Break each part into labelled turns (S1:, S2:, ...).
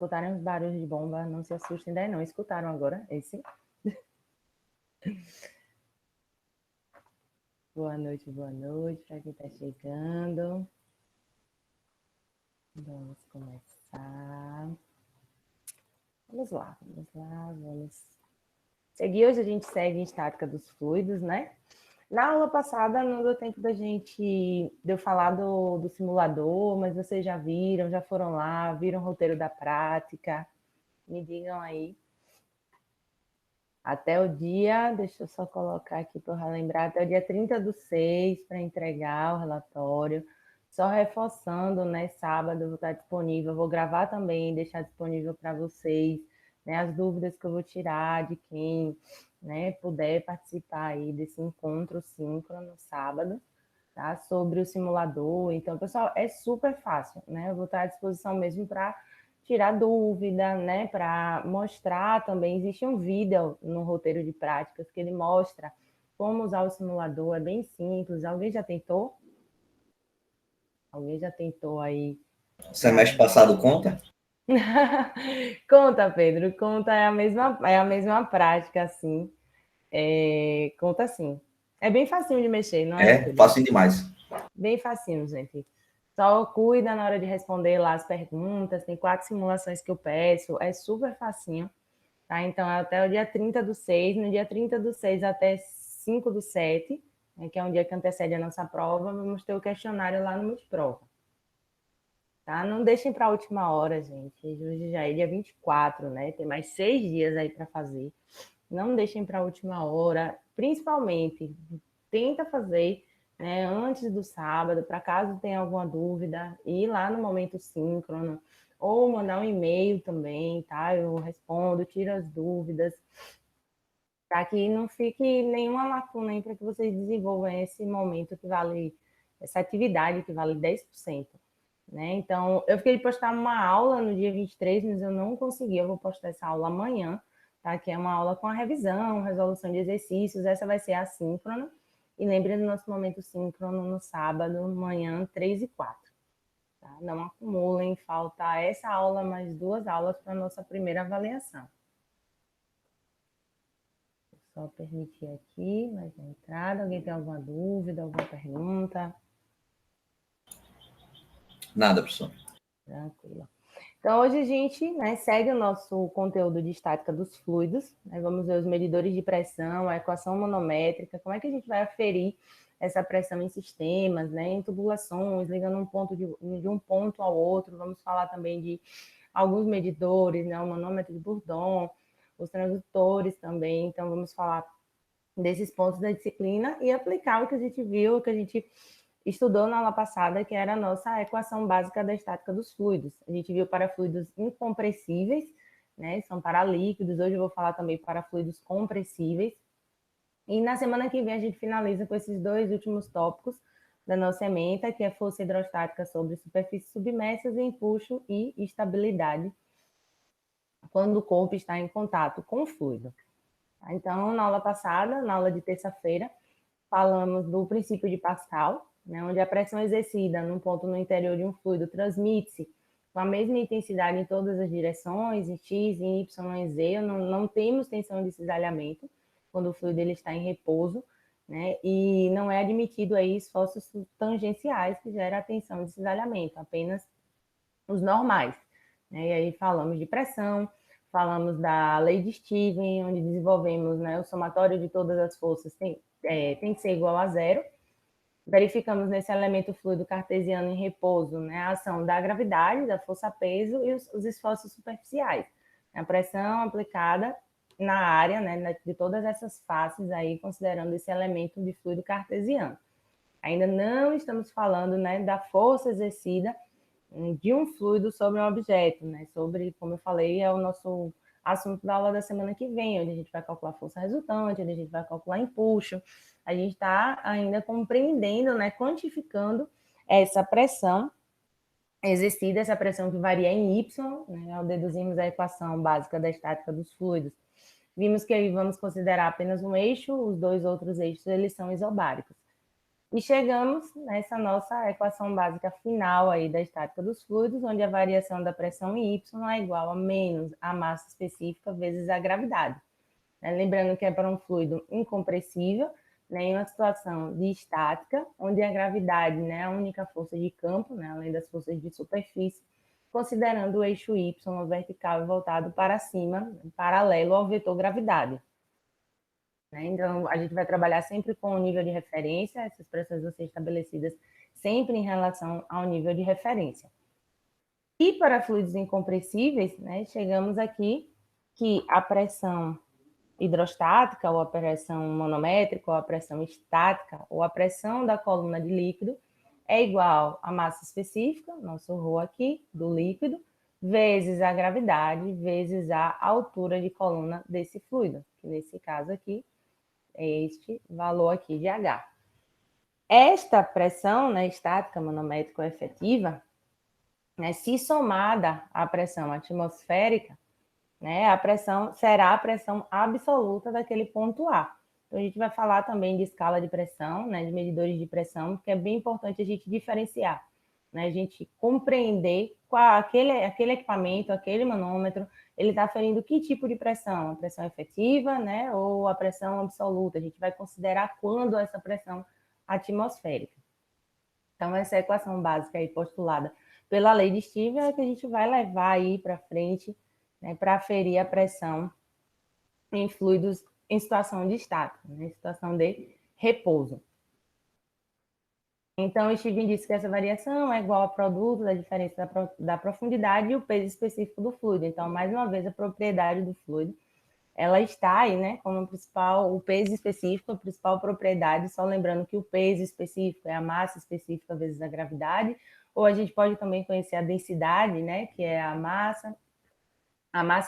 S1: Escutaram os barulhos de bomba, não se assustem daí não. Escutaram agora esse? Boa noite para quem está chegando. Vamos começar. Vamos seguir. Hoje a gente segue em estática dos fluidos, né? Na aula passada não deu tempo da gente de eu falar do simulador, mas vocês já viram, já foram lá, viram o roteiro da prática. Me digam aí. Até o dia, deixa eu só colocar aqui para eu relembrar, até o dia 30/6 para entregar o relatório. Só reforçando, né? Sábado eu vou estar disponível, eu vou gravar também, deixar disponível para vocês, né? As dúvidas que eu vou tirar de quem, né, puder participar aí desse encontro síncrono sábado, tá? Sobre o simulador. Então, pessoal, é super fácil, né? Eu vou estar à disposição mesmo para tirar dúvida, né? Para mostrar também. Existe um vídeo no roteiro de práticas que ele mostra como usar o simulador, é bem simples. Alguém já tentou? Alguém já tentou aí?
S2: Semestre passado conta?
S1: Conta, Pedro, conta, é a mesma prática, assim. Conta sim. É bem facinho de mexer, não é,
S2: É,
S1: Pedro?
S2: fácil demais.
S1: Bem facinho, gente. Só cuida na hora de responder lá as perguntas. Tem 4 simulações que eu peço. É super facinho, tá? Então, é até o dia 30/6. No dia 30/6 até 5/7, né, que é um dia que antecede a nossa prova, vamos ter o questionário lá no Multiprova. Tá? Não deixem para a última hora, gente. Hoje já é dia 24, né? Tem mais 6 dias aí para fazer. Não deixem para a última hora. Principalmente, tenta fazer, né, antes do sábado, para caso tenha alguma dúvida, ir lá no momento síncrono, ou mandar um e-mail também, tá? Eu respondo, tiro as dúvidas, para que não fique nenhuma lacuna aí para que vocês desenvolvam esse momento que vale, essa atividade que vale 10%. Né? Então, eu fiquei de postar uma aula no dia 23, mas eu não consegui. Eu vou postar essa aula amanhã, tá? Que é uma aula com a revisão, resolução de exercícios. Essa vai ser assíncrona. E lembre do nosso momento síncrono no sábado, manhã, 3h04. Tá? Não acumulem, falta essa aula, mais 2 aulas para a nossa primeira avaliação. Vou só permitir aqui mais a entrada. Alguém tem alguma dúvida, alguma pergunta?
S2: Nada, professor.
S1: Tranquilo. Então, hoje a gente, né, segue o nosso conteúdo de estática dos fluidos, né? Vamos ver os medidores de pressão, a equação manométrica, como é que a gente vai aferir essa pressão em sistemas, né, em tubulações, ligando de um ponto ao outro. Vamos falar também de alguns medidores, né, o manômetro de Bourdon, os transdutores também. Então, vamos falar desses pontos da disciplina e aplicar o que a gente viu, o que a gente estudou na aula passada, que era a nossa equação básica da estática dos fluidos. A gente viu para fluidos incompressíveis, né? São para líquidos. Hoje eu vou falar também para fluidos compressíveis. E na semana que vem a gente finaliza com esses 2 últimos tópicos da nossa ementa, que é força hidrostática sobre superfícies submersas, empuxo e estabilidade, quando o corpo está em contato com o fluido. Então, na aula passada, na aula de terça-feira, falamos do princípio de Pascal, né, onde a pressão exercida num ponto no interior de um fluido transmite-se com a mesma intensidade em todas as direções, em x, em y, em z. Não temos tensão de cisalhamento quando o fluido ele está em repouso, né, e não é admitido aí esforços tangenciais que geram a tensão de cisalhamento, apenas os normais. Né? E aí falamos de pressão, falamos da lei de Steven, onde desenvolvemos, né, o somatório de todas as forças tem que ser igual a 0. Verificamos nesse elemento fluido cartesiano em repouso, né, a ação da gravidade, da força-peso e os esforços superficiais. A pressão aplicada na área, né, de todas essas faces aí, considerando esse elemento de fluido cartesiano. Ainda não estamos falando, né, da força exercida de um fluido sobre um objeto, né? Sobre, como eu falei, é o nosso assunto da aula da semana que vem, onde a gente vai calcular força resultante, onde a gente vai calcular empuxo. A gente está ainda compreendendo, né, quantificando essa pressão exercida, essa pressão que varia em Y, né, ao deduzirmos a equação básica da estática dos fluidos. Vimos que aí vamos considerar apenas um eixo, os 2 outros eixos eles são isobáricos. E chegamos nessa nossa equação básica final aí da estática dos fluidos, onde a variação da pressão em Y é igual a menos a massa específica vezes a gravidade. Lembrando que é para um fluido incompressível, né, em uma situação de estática, onde a gravidade, né, é a única força de campo, né, além das forças de superfície, considerando o eixo Y vertical e voltado para cima, paralelo ao vetor gravidade. Então, a gente vai trabalhar sempre com o nível de referência, essas pressões vão ser estabelecidas sempre em relação ao nível de referência. E para fluidos incompressíveis, né, chegamos aqui que a pressão hidrostática, ou a pressão manométrica, ou a pressão estática, ou a pressão da coluna de líquido, é igual à massa específica, nosso ρ aqui, do líquido, vezes a gravidade, vezes a altura de coluna desse fluido, que nesse caso aqui é este valor aqui de H. Esta pressão, né, estática, manométrica ou efetiva, né, se somada à pressão atmosférica, né, a pressão será a pressão absoluta daquele ponto A. Então, a gente vai falar também de escala de pressão, né, de medidores de pressão, porque é bem importante a gente diferenciar, né, a gente compreender qual aquele equipamento, aquele manômetro, ele está aferindo que tipo de pressão, a pressão efetiva, né, ou a pressão absoluta. A gente vai considerar quando essa pressão atmosférica. Então, essa é a equação básica aí postulada pela lei de Stevens é que a gente vai levar aí para frente, né, para aferir a pressão em fluidos em situação de estática, né, em situação de repouso. Então, o Stevens disse que essa variação é igual ao produto da diferença da profundidade e o peso específico do fluido. Então, mais uma vez, a propriedade do fluido, ela está aí, né, como principal, o peso específico, a principal propriedade, só lembrando que o peso específico é a massa específica vezes a gravidade, ou a gente pode também conhecer a densidade, né, que é a massa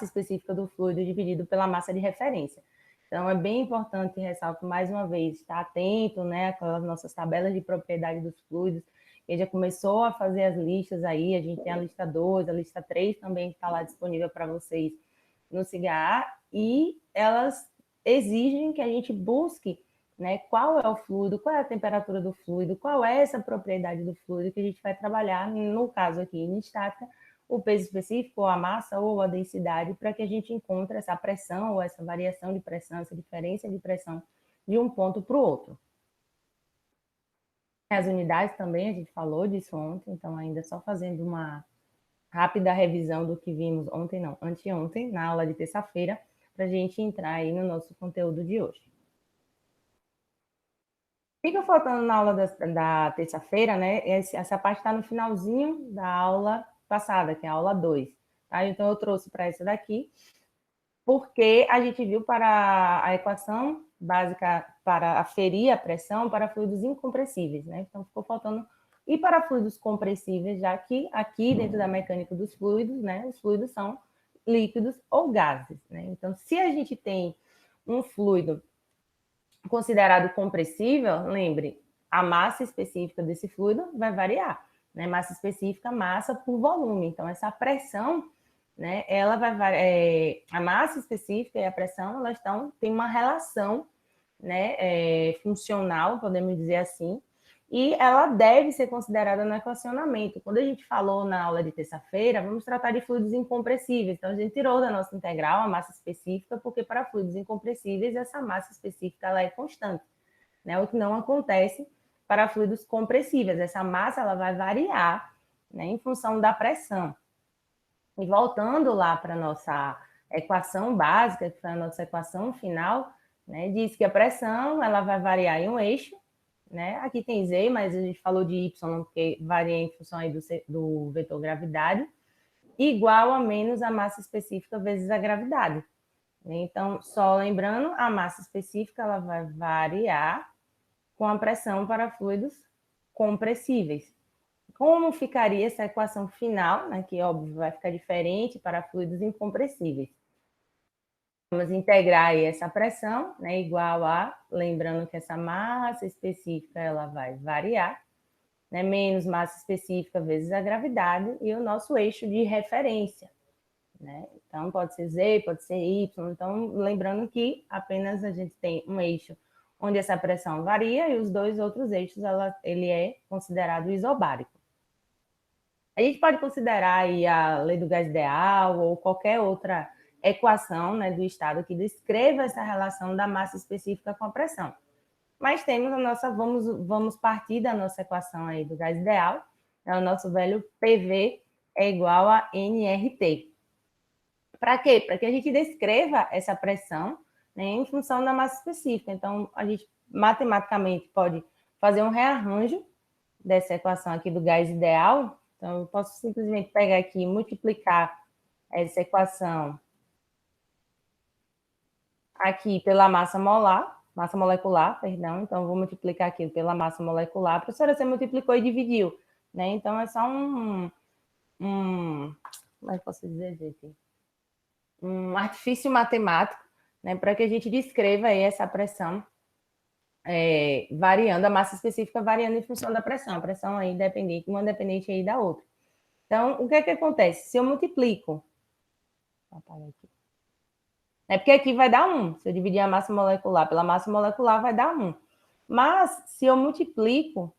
S1: específica do fluido dividido pela massa de referência. Então, é bem importante, ressalto mais uma vez, estar atento, né, aquelas nossas tabelas de propriedade dos fluidos, que já começou a fazer as listas aí, a gente tem a lista 2, a lista 3 também está lá disponível para vocês no SIGA, e elas exigem que a gente busque, né, qual é o fluido, qual é a temperatura do fluido, qual é essa propriedade do fluido que a gente vai trabalhar, no caso aqui, em estática, o peso específico, ou a massa, ou a densidade, para que a gente encontre essa pressão, ou essa variação de pressão, essa diferença de pressão de um ponto para o outro. As unidades também, a gente falou disso ontem, então ainda só fazendo uma rápida revisão do que vimos ontem, não, anteontem, na aula de terça-feira, para a gente entrar aí no nosso conteúdo de hoje. Fica faltando na aula da terça-feira, né? Essa parte está no finalzinho da aula passada, que é a aula 2. Tá? Então, eu trouxe para essa daqui, porque a gente viu para a equação básica para aferir a pressão para fluidos incompressíveis, né? Então, ficou faltando. E para fluidos compressíveis, já que aqui dentro da mecânica dos fluidos, né, os fluidos são líquidos ou gases, né? Então, se a gente tem um fluido considerado compressível, lembre, a massa específica desse fluido vai variar, né? Massa específica, massa por volume. Então, essa pressão, né, ela vai variar, a massa específica e a pressão, elas têm uma relação, né, funcional, podemos dizer assim, e ela deve ser considerada no equacionamento. Quando a gente falou na aula de terça-feira, vamos tratar de fluidos incompressíveis. Então, a gente tirou da nossa integral a massa específica, porque para fluidos incompressíveis, essa massa específica ela é constante, né? O que não acontece para fluidos compressíveis. Essa massa ela vai variar, né, em função da pressão. E voltando lá para a nossa equação básica, que foi a nossa equação final, né, diz que a pressão ela vai variar em um eixo, né? Aqui tem Z, mas a gente falou de Y, porque varia em função aí do vetor gravidade, igual a menos a massa específica vezes a gravidade. Então, só lembrando, a massa específica ela vai variar com a pressão para fluidos compressíveis. Como ficaria essa equação final, né, que, óbvio, vai ficar diferente para fluidos incompressíveis? Vamos integrar aí essa pressão, né, igual a, lembrando que essa massa específica ela vai variar, né, menos massa específica vezes a gravidade e o nosso eixo de referência, né? Então, pode ser Z, pode ser Y. Então, lembrando que apenas a gente tem um eixo onde essa pressão varia, e os dois outros eixos, ele é considerado isobárico. A gente pode considerar aí a lei do gás ideal ou qualquer outra equação, né, do estado que descreva essa relação da massa específica com a pressão. Mas temos a nossa, vamos partir da nossa equação aí do gás ideal, é o nosso velho PV é igual a nRT. Para quê? Para que a gente descreva essa pressão, né, em função da massa específica. Então, a gente matematicamente pode fazer um rearranjo dessa equação aqui do gás ideal. Então, eu posso simplesmente pegar aqui e multiplicar essa equação aqui pela massa molecular, perdão. Então, eu vou multiplicar aqui pela massa molecular. Professora, você multiplicou e dividiu, né? Então, é só como é que posso dizer, gente? Um artifício matemático, né, para que a gente descreva aí essa pressão variando, a massa específica variando em função da pressão, a pressão aí dependente, uma dependente aí da outra. Então, o que é que acontece? Se eu multiplico, vou apagar aqui. É porque aqui vai dar 1, se eu dividir a massa molecular pela massa molecular, vai dar 1. Mas, se eu multiplico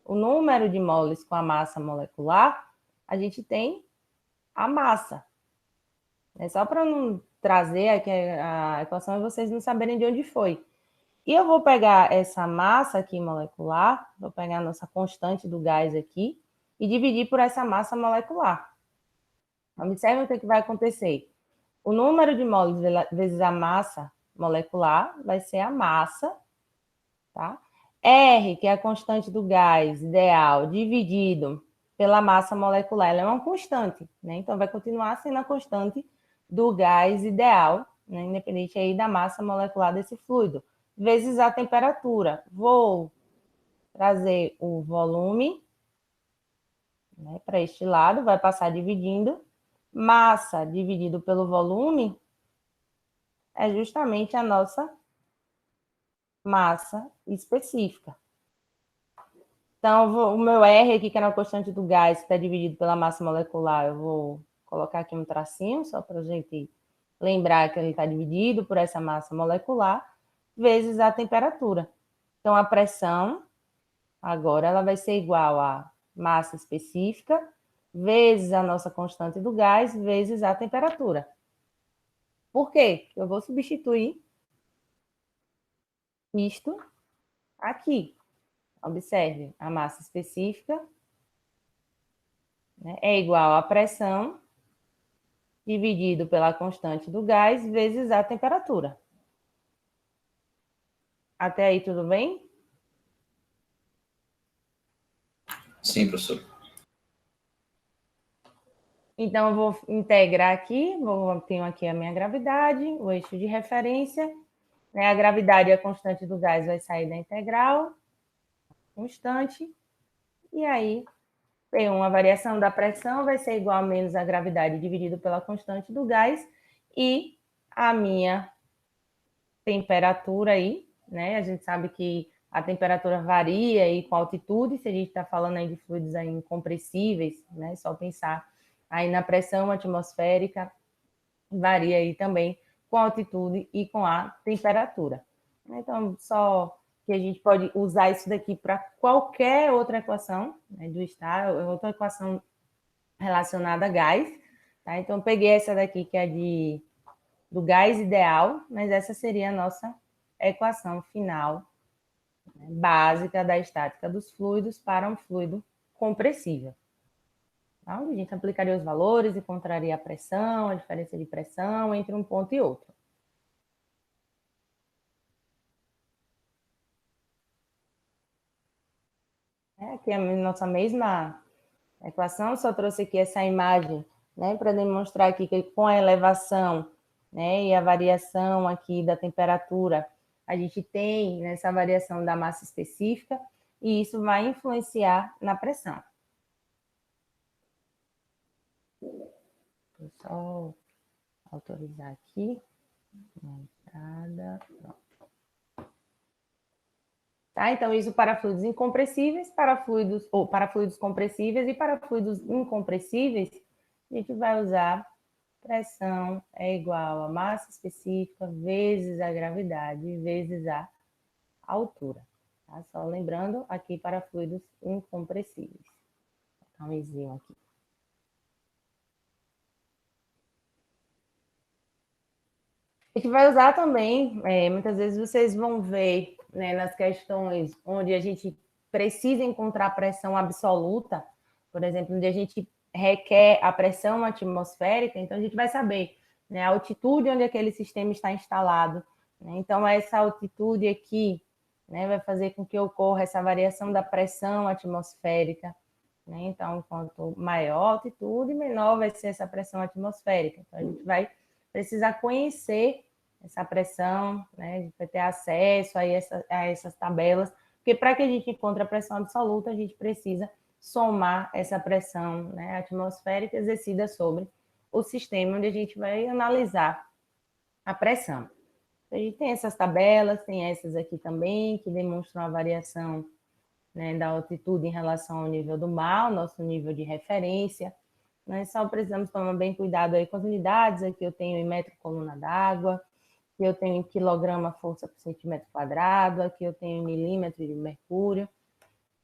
S1: o número de moles com a massa molecular, a gente tem a massa. É só para não trazer aqui a equação e vocês não saberem de onde foi. E eu vou pegar essa massa aqui molecular, vou pegar a nossa constante do gás aqui e dividir por essa massa molecular. Observe o que vai acontecer. O número de moles vezes a massa molecular vai ser a massa, tá? R, que é a constante do gás ideal, dividido pela massa molecular, ela é uma constante, né? Então, vai continuar sendo a constante do gás ideal, né? Independente aí da massa molecular desse fluido, vezes a temperatura. Vou trazer o volume, né, para este lado, vai passar dividindo. Massa dividido pelo volume é justamente a nossa massa específica. Então, o meu R aqui, que é a constante do gás, que está dividido pela massa molecular, eu vou colocar aqui um tracinho, só para a gente lembrar que ele está dividido por essa massa molecular, vezes a temperatura. Então, a pressão, agora, ela vai ser igual a massa específica, vezes a nossa constante do gás, vezes a temperatura. Por quê? Eu vou substituir isto aqui. Observe, a massa específica, né, é igual à pressão dividido pela constante do gás vezes a temperatura. Até aí tudo bem?
S2: Sim, professor.
S1: Então, eu vou integrar aqui, tenho aqui a minha gravidade, o eixo de referência, né, a gravidade e a constante do gás vai sair da integral, constante, e aí P1, a variação da pressão vai ser igual a menos a gravidade dividido pela constante do gás, e a minha temperatura aí, né? A gente sabe que a temperatura varia aí com a altitude, se a gente está falando aí de fluidos aí incompressíveis, né? Só pensar aí na pressão atmosférica, varia aí também com a altitude e com a temperatura. Então, só que a gente pode usar isso daqui para qualquer outra equação, né, do estado, outra equação relacionada a gás, tá? Então, peguei essa daqui que é do gás ideal, mas essa seria a nossa equação final, né, básica da estática dos fluidos para um fluido compressível. Tá? Onde a gente aplicaria os valores, encontraria a pressão, a diferença de pressão entre um ponto e outro. Aqui é a nossa mesma equação, só trouxe aqui essa imagem, né, para demonstrar aqui que com a elevação, né, e a variação aqui da temperatura, a gente tem essa variação da massa específica e isso vai influenciar na pressão. Vou só autorizar aqui. Entrada, pronto. Tá? Então, isso para fluidos incompressíveis, para fluidos compressíveis e para fluidos incompressíveis, a gente vai usar pressão é igual a massa específica vezes a gravidade vezes a altura. Tá? Só lembrando aqui para fluidos incompressíveis. Vou botar um izinho aqui. A gente vai usar também, muitas vezes vocês vão ver, né, nas questões onde a gente precisa encontrar pressão absoluta, por exemplo, onde a gente requer a pressão atmosférica, então a gente vai saber, né, a altitude onde aquele sistema está instalado. Né? Então, essa altitude aqui, né, vai fazer com que ocorra essa variação da pressão atmosférica. Né? Então, quanto maior a altitude, menor vai ser essa pressão atmosférica. Então, a gente vai precisar conhecer essa pressão, né? A gente vai ter acesso a essas tabelas, porque para que a gente encontre a pressão absoluta, a gente precisa somar essa pressão, né, atmosférica exercida sobre o sistema onde a gente vai analisar a pressão. A gente tem essas tabelas, tem essas aqui também, que demonstram a variação, né, da altitude em relação ao nível do mar, nosso nível de referência. Nós só precisamos tomar bem cuidado aí com as unidades. Aqui eu tenho em metro coluna d'água, aqui eu tenho em quilograma força por centímetro quadrado, aqui eu tenho em milímetro de mercúrio.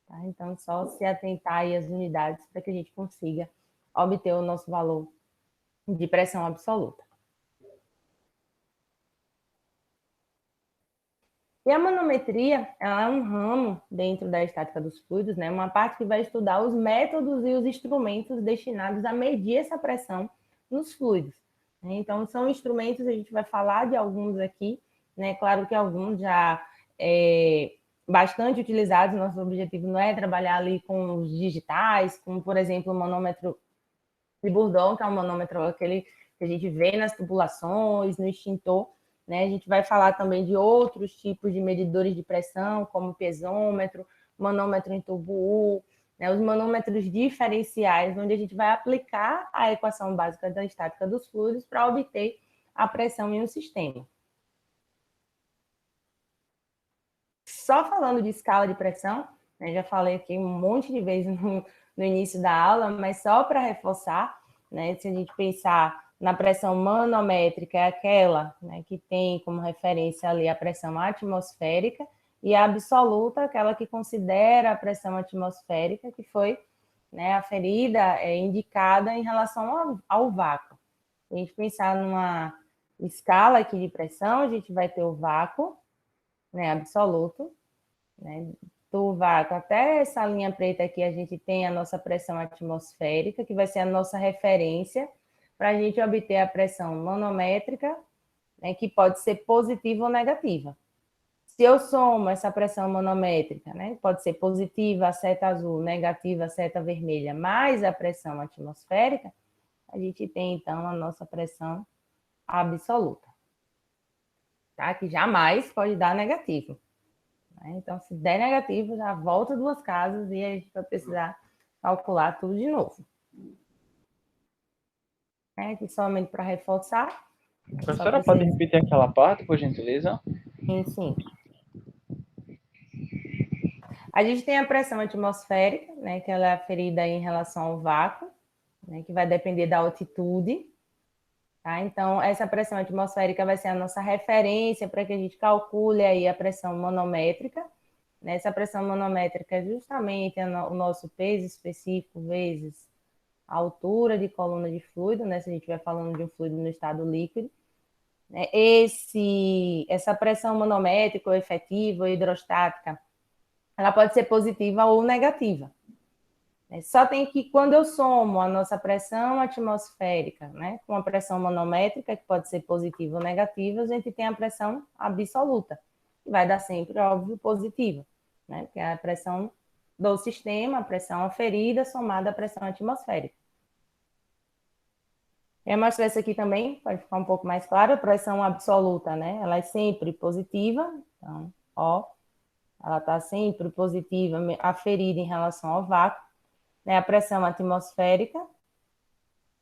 S1: Tá? Então, só se atentar aí às unidades para que a gente consiga obter o nosso valor de pressão absoluta. E a manometria, ela é um ramo dentro da estática dos fluidos, né? Uma parte que vai estudar os métodos e os instrumentos destinados a medir essa pressão nos fluidos. Né? Então, são instrumentos, a gente vai falar de alguns aqui, né? Claro que alguns já bastante utilizados, nosso objetivo não é trabalhar ali com os digitais, como, por exemplo, o manômetro de Bourdon, que é um manômetro aquele que a gente vê nas tubulações, no extintor. Né? A gente vai falar também de outros tipos de medidores de pressão, como o pesômetro, manômetro em tubo U, né? Os manômetros diferenciais, onde a gente vai aplicar a equação básica da estática dos fluidos para obter a pressão em um sistema. Só falando de escala de pressão, né? Já falei aqui um monte de vezes no início da aula, mas só para reforçar, né? Se a gente pensar na pressão manométrica, é aquela, né, que tem como referência ali a pressão atmosférica, e a absoluta, aquela que considera a pressão atmosférica, que foi, né, aferida, indicada em relação ao vácuo. Se a gente pensar numa escala aqui de pressão, a gente vai ter o vácuo, né, absoluto, né, do vácuo até essa linha preta aqui, a gente tem a nossa pressão atmosférica, que vai ser a nossa referência para a gente obter a pressão manométrica, né, que pode ser positiva ou negativa. Se eu somo essa pressão manométrica, né, pode ser positiva, a seta azul, negativa, a seta vermelha, mais a pressão atmosférica, a gente tem, então, a nossa pressão absoluta, tá? Que jamais pode dar negativo. Então, se der negativo, já volta duas casas e a gente vai precisar calcular tudo de novo. Aqui somente para reforçar.
S3: Professora, pode repetir aquela parte, por gentileza?
S1: Sim. A gente tem a pressão atmosférica, né, que ela é aferida em relação ao vácuo, né, que vai depender da altitude. Tá? Então, essa pressão atmosférica vai ser a nossa referência para que a gente calcule aí a pressão manométrica. Essa pressão manométrica é justamente o nosso peso específico vezes a altura de coluna de fluido, né? Se a gente estiver falando de um fluido no estado líquido. Essa pressão manométrica ou efetiva ou hidrostática, ela pode ser positiva ou negativa. Só tem que, quando eu somo a nossa pressão atmosférica, né, com a pressão manométrica, que pode ser positiva ou negativa, a gente tem a pressão absoluta, que vai dar sempre, óbvio, positiva, né, que é a pressão do sistema, a pressão aferida somada à pressão atmosférica. Eu mostro essa aqui também, para ficar um pouco mais claro, a pressão absoluta, né, ela é sempre positiva, então, ó, ela está sempre positiva, aferida em relação ao vácuo, né, a pressão atmosférica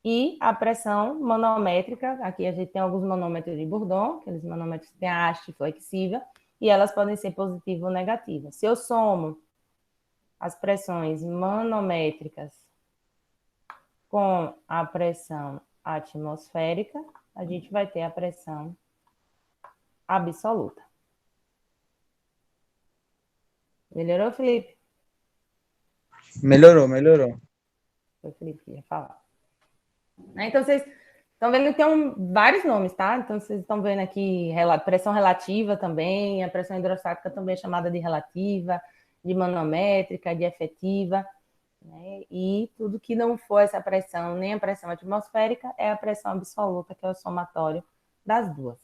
S1: e a pressão manométrica. Aqui a gente tem alguns manômetros de Bourdon, aqueles manômetros que têm a haste flexível, e elas podem ser positivas ou negativas. Se eu somo as pressões manométricas com a pressão atmosférica, a gente vai ter a pressão absoluta. Melhorou, Felipe?
S4: Melhorou, melhorou.
S1: Foi o Felipe que ia falar. Então, vocês estão vendo que tem vários nomes, tá? Então, vocês estão vendo aqui pressão relativa também, a pressão hidrostática também é chamada de relativa, de manométrica, de efetiva, né? E tudo que não for essa pressão, nem a pressão atmosférica, é a pressão absoluta, que é o somatório das duas.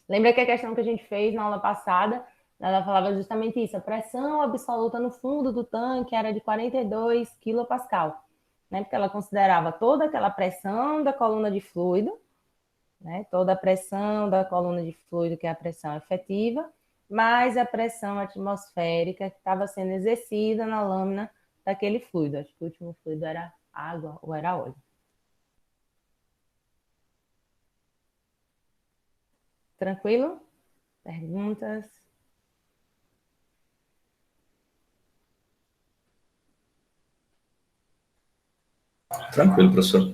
S1: Lembra que a questão que a gente fez na aula passada, ela falava justamente isso, a pressão absoluta no fundo do tanque era de 42 kPa, né? Porque ela considerava toda aquela pressão da coluna de fluido, né? Toda a pressão da coluna de fluido, que é a pressão efetiva, mais a pressão atmosférica que estava sendo exercida na lâmina daquele fluido. Acho que o último fluido era água ou era óleo. Tranquilo? Perguntas?
S2: Tranquilo, professor.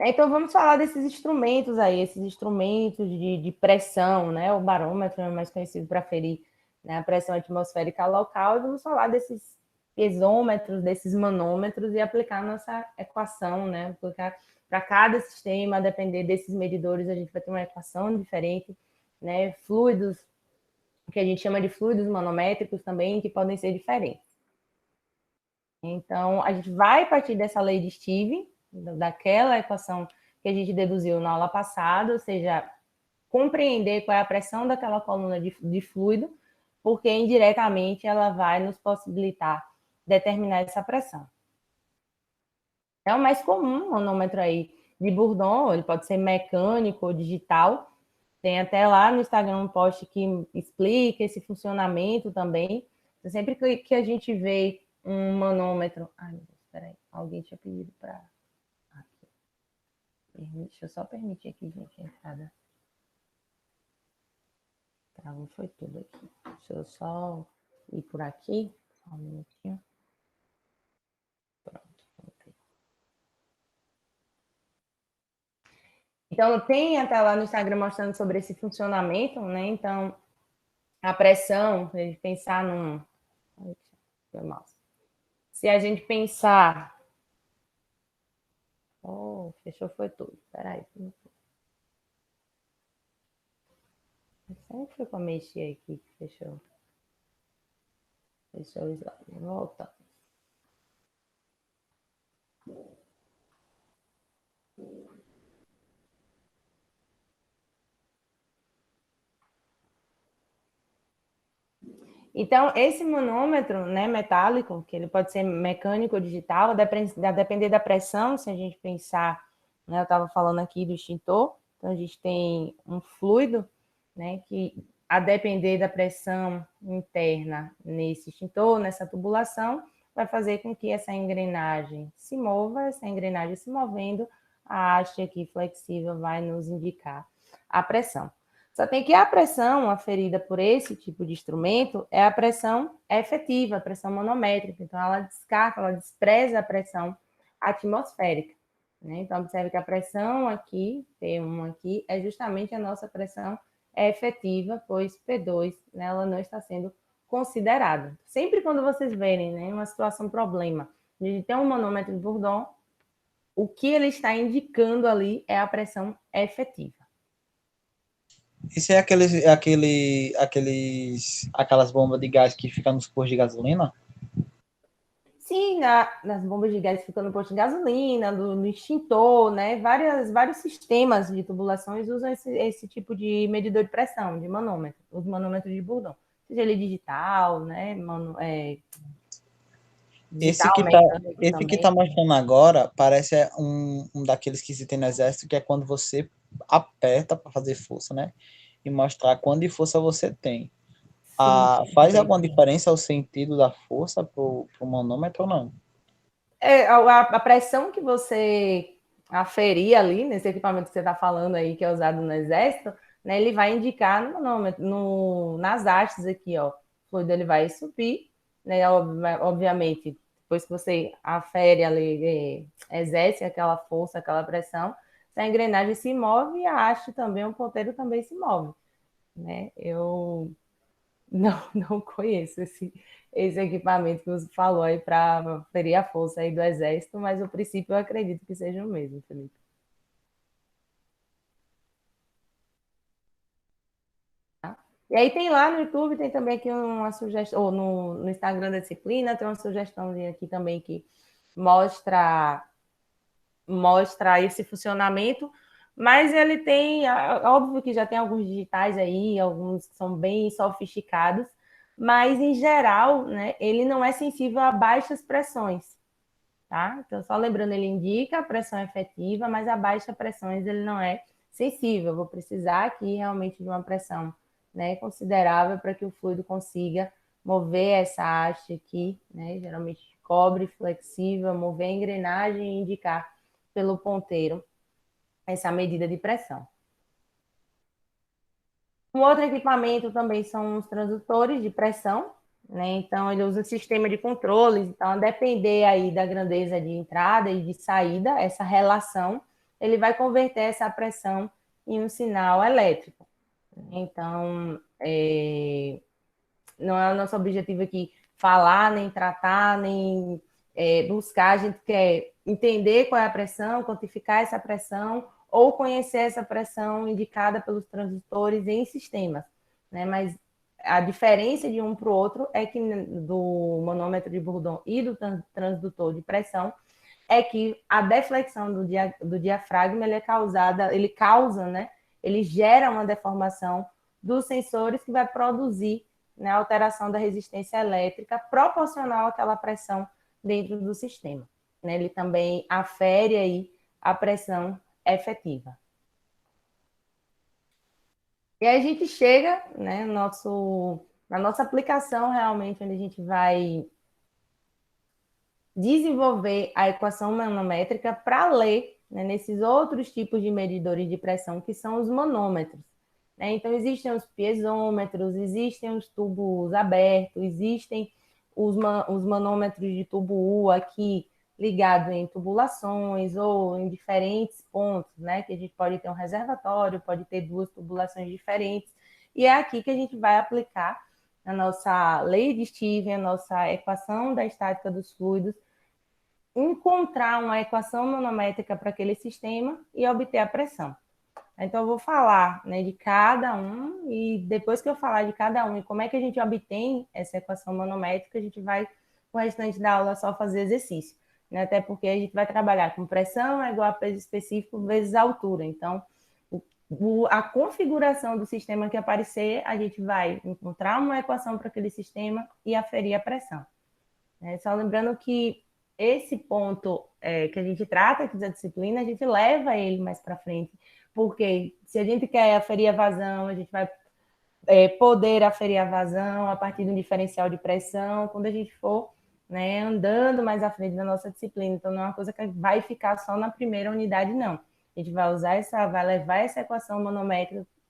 S1: Então, vamos falar desses instrumentos aí, esses instrumentos de pressão, né? O barômetro é mais conhecido para ferir, né, a pressão atmosférica local, e vamos falar desses pesômetros, desses manômetros e aplicar nossa equação, né? Porque para cada sistema, a depender desses medidores, a gente vai ter uma equação diferente, né? Fluidos, que a gente chama de fluidos manométricos também, que podem ser diferentes. Então, a gente vai partir dessa lei de Steve, daquela equação que a gente deduziu na aula passada, ou seja, compreender qual é a pressão daquela coluna de fluido, porque indiretamente ela vai nos possibilitar determinar essa pressão. É o mais comum, o manômetro aí de Bourdon, ele pode ser mecânico ou digital. Tem até lá no Instagram um post que explica esse funcionamento também. Sempre que a gente vê um manômetro... Ai, meu Deus, peraí. Alguém tinha pedido para... Deixa eu só permitir aqui, gente, a entrada. Travou, foi tudo aqui. Deixa eu só ir por aqui. Só um minutinho. Pronto, voltei. Então, tem até lá no Instagram mostrando sobre esse funcionamento, né? Então, a pressão, se a gente pensar num... Foi mal. Se a gente pensar... Oh, fechou, foi tudo. Peraí. Sempre foi para mexer aqui que fechou. Fechou o slide. Volta. Então, esse manômetro, né, metálico, que ele pode ser mecânico ou digital, a depender da pressão, se a gente pensar, né, eu estava falando aqui do extintor, então a gente tem um fluido, né, que a depender da pressão interna nesse extintor, nessa tubulação, vai fazer com que essa engrenagem se mova, essa engrenagem se movendo, a haste aqui flexível vai nos indicar a pressão. Só tem que a pressão aferida por esse tipo de instrumento é a pressão efetiva, a pressão manométrica. Então, ela descarta, ela despreza a pressão atmosférica, né? Então, observe que a pressão aqui, P1 aqui, é justamente a nossa pressão efetiva, pois P2, né, ela não está sendo considerada. Sempre quando vocês verem, né, uma situação problema, de ter um manômetro de Bourdon, o que ele está indicando ali é a pressão efetiva.
S4: Isso é aquelas bombas de gás que ficam nos postos de gasolina?
S1: Sim, nas bombas de gás que ficam no posto de gasolina, no extintor, né? Vários sistemas de tubulações usam esse tipo de medidor de pressão, de manômetro, os manômetros de Bourdon. Seja ele digital, né?
S4: Esse
S1: Digital,
S4: que tá,
S1: mecânico
S4: esse que
S1: também.
S4: tá mostrando agora parece um daqueles que se tem no exército, que é quando você aperta para fazer força, né? E mostrar quanto de força você tem.
S1: Sim,
S4: Faz
S1: sim.
S4: alguma diferença o sentido da força pro manômetro ou não?
S1: A pressão que você aferir ali, nesse equipamento que você está falando aí, que é usado no exército, né, ele vai indicar no manômetro, nas hastes aqui, ó. O fluido ele vai subir, né, obviamente, depois que você afere ali, exerce aquela força, aquela pressão, a engrenagem se move e a haste também, o ponteiro também se move. né? Eu não conheço esse equipamento que você falou aí para ferir a força aí do Exército, mas o princípio eu acredito que seja o mesmo, Felipe. E aí tem lá no YouTube, tem também aqui uma sugestão, ou no Instagram da disciplina, tem uma sugestãozinha aqui também que mostra esse funcionamento, mas ele tem, óbvio que já tem alguns digitais aí, alguns que são bem sofisticados, mas em geral, né, ele não é sensível a baixas pressões, tá? Então, só lembrando, ele indica a pressão efetiva, mas a baixa pressões ele não é sensível. Eu vou precisar aqui realmente de uma pressão, né, considerável para que o fluido consiga mover essa haste aqui, né, geralmente de cobre flexível, mover a engrenagem e indicar pelo ponteiro essa medida de pressão. Um outro equipamento também são os transdutores de pressão, né? Então ele usa um sistema de controles, então a depender aí da grandeza de entrada e de saída, essa relação, ele vai converter essa pressão em um sinal elétrico. Então, não é o nosso objetivo aqui falar, nem tratar, nem buscar, a gente quer entender qual é a pressão, quantificar essa pressão, ou conhecer essa pressão indicada pelos transdutores em sistemas, né? Mas a diferença de um para o outro é que do manômetro de Bourdon e do transdutor de pressão é que a deflexão do diafragma ele é causada, ele causa, né? Ele gera uma deformação dos sensores que vai produzir, né, a alteração da resistência elétrica proporcional àquela pressão dentro do sistema, né? Ele também afere aí a pressão efetiva. E aí a gente chega, né, na nossa aplicação realmente, onde a gente vai desenvolver a equação manométrica para ler, né, nesses outros tipos de medidores de pressão, que são os manômetros. Né? Então, existem os piezômetros, existem os tubos abertos, existem os manômetros de tubo U aqui ligados em tubulações ou em diferentes pontos, né? Que a gente pode ter um reservatório, pode ter duas tubulações diferentes, e é aqui que a gente vai aplicar a nossa lei de Steven, a nossa equação da estática dos fluidos, encontrar uma equação manométrica para aquele sistema e obter a pressão. Então, eu vou falar, né, de cada um, e depois que eu falar de cada um e como é que a gente obtém essa equação manométrica, a gente vai, com o restante da aula, só fazer exercício. Né? Até porque a gente vai trabalhar com pressão é igual a peso específico vezes a altura. Então, a configuração do sistema que aparecer, a gente vai encontrar uma equação para aquele sistema e aferir a pressão. Só lembrando que esse ponto que a gente trata aqui da disciplina, a gente leva ele mais para frente, porque se a gente quer aferir a vazão, a gente vai poder aferir a vazão a partir de um diferencial de pressão, quando a gente for, né, andando mais à frente da nossa disciplina. Então, não é uma coisa que vai ficar só na primeira unidade, não. A gente vai vai levar essa equação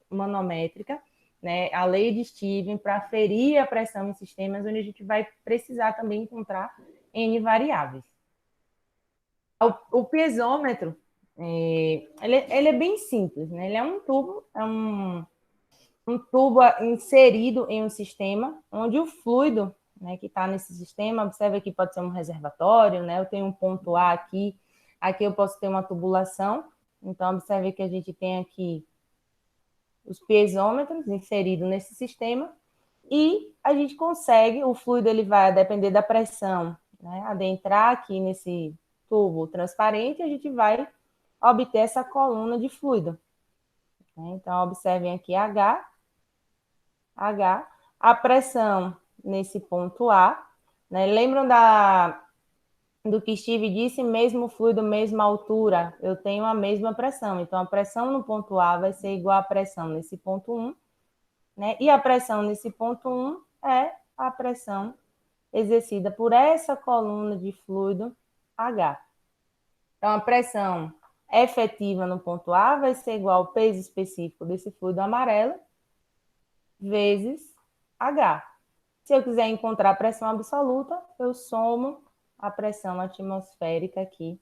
S1: manométrica, né, a lei de Steven, para aferir a pressão em sistemas onde a gente vai precisar também encontrar N variáveis. O piezômetro, ele é bem simples, né? Ele é um tubo, um tubo inserido em um sistema, onde o fluido, né, que está nesse sistema, observa que pode ser um reservatório, né? Eu tenho um ponto A aqui, aqui eu posso ter uma tubulação, então observe que a gente tem aqui os piezômetros inseridos nesse sistema, e a gente consegue, o fluido ele vai depender da pressão, né, adentrar aqui nesse tubo transparente, e a gente vai obter essa coluna de fluido. Então, observem aqui H, a pressão nesse ponto A, né? Lembram do que Steve disse, mesmo fluido, mesma altura, eu tenho a mesma pressão. Então, a pressão no ponto A vai ser igual à pressão nesse ponto 1, né? E a pressão nesse ponto 1 é a pressão exercida por essa coluna de fluido H. Então, a pressão efetiva no ponto A vai ser igual ao peso específico desse fluido amarelo vezes H. Se eu quiser encontrar a pressão absoluta, eu somo a pressão atmosférica aqui,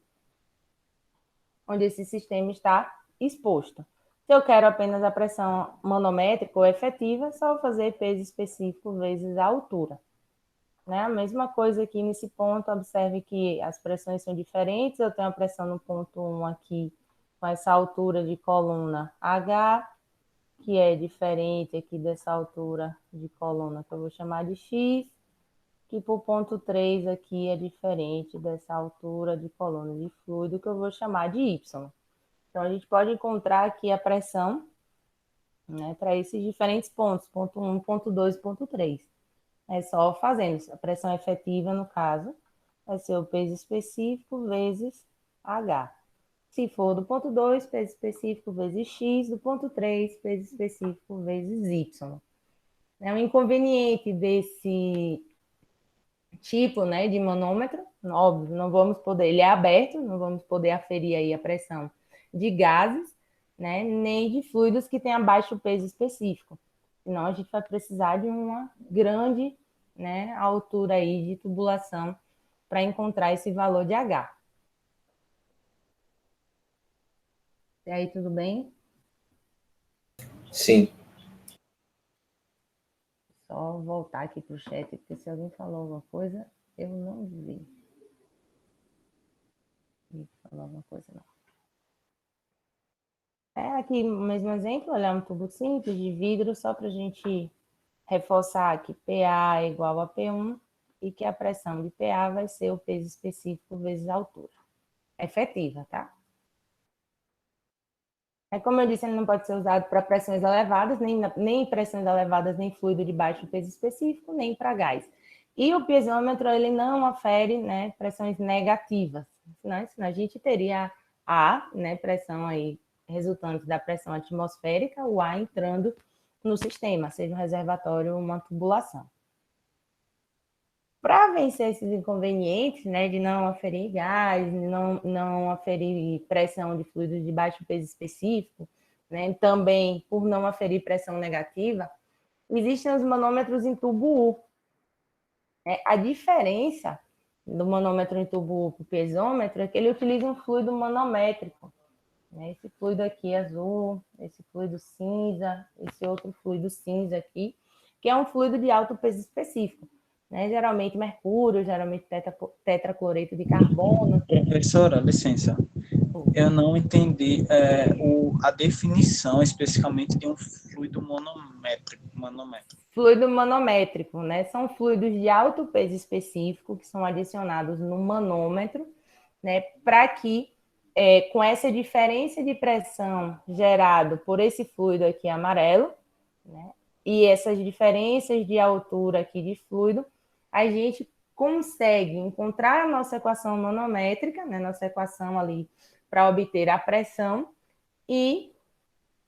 S1: onde esse sistema está exposto. Se eu quero apenas a pressão manométrica ou efetiva, é só fazer peso específico vezes a altura. Né? A mesma coisa aqui nesse ponto, observe que as pressões são diferentes. Eu tenho a pressão no ponto 1 aqui, com essa altura de coluna H, que é diferente aqui dessa altura de coluna, que eu vou chamar de X, que por ponto 3 aqui é diferente dessa altura de coluna de fluido, que eu vou chamar de Y. Então, a gente pode encontrar aqui a pressão, né, para esses diferentes pontos, ponto 1, ponto 2 e ponto 3. É só fazendo. A pressão efetiva, no caso, vai ser o peso específico vezes H. Se for do ponto 2, peso específico vezes X, do ponto 3, peso específico vezes Y. É um inconveniente desse tipo, né, de manômetro, óbvio, não vamos poder, ele é aberto, não vamos poder aferir aí a pressão de gases, né, nem de fluidos que tenham baixo peso específico. Senão a gente vai precisar de uma grande, né, altura aí de tubulação para encontrar esse valor de H. E aí, tudo bem?
S2: Sim.
S1: Só voltar aqui para o chat, porque se alguém falou alguma coisa, eu não vi. Falou alguma coisa, não. Aqui o mesmo exemplo, olhar um tubo simples de vidro, só para a gente reforçar que PA é igual a P1 e que a pressão de PA vai ser o peso específico vezes a altura. Efetiva, tá? Como eu disse, ele não pode ser usado para pressões elevadas, nem pressões elevadas, nem fluido de baixo peso específico, nem para gás. E o piezômetro, ele não afere, né, pressões negativas. Senão a gente teria a, né, pressão aí resultante da pressão atmosférica, o ar entrando no sistema, seja um reservatório ou uma tubulação. Para vencer esses inconvenientes, né, de não aferir gás, de não aferir pressão de fluidos de baixo peso específico, né, também por não aferir pressão negativa, existem os manômetros em tubo U. A diferença do manômetro em tubo U para o piezômetro é que ele utiliza um fluido manométrico. Né, esse fluido aqui azul, esse fluido cinza, esse outro fluido cinza aqui, que é um fluido de alto peso específico. Né? Geralmente mercúrio, geralmente tetracloreto de carbono.
S4: Professora, licença. Eu não entendi a definição especificamente de um fluido manométrico.
S1: Fluido manométrico, né? São fluidos de alto peso específico que são adicionados no manômetro, né? Para que, com essa diferença de pressão gerado por esse fluido aqui amarelo, né? E essas diferenças de altura aqui de fluido, a gente consegue encontrar a nossa equação manométrica, né? Nossa equação ali para obter a pressão e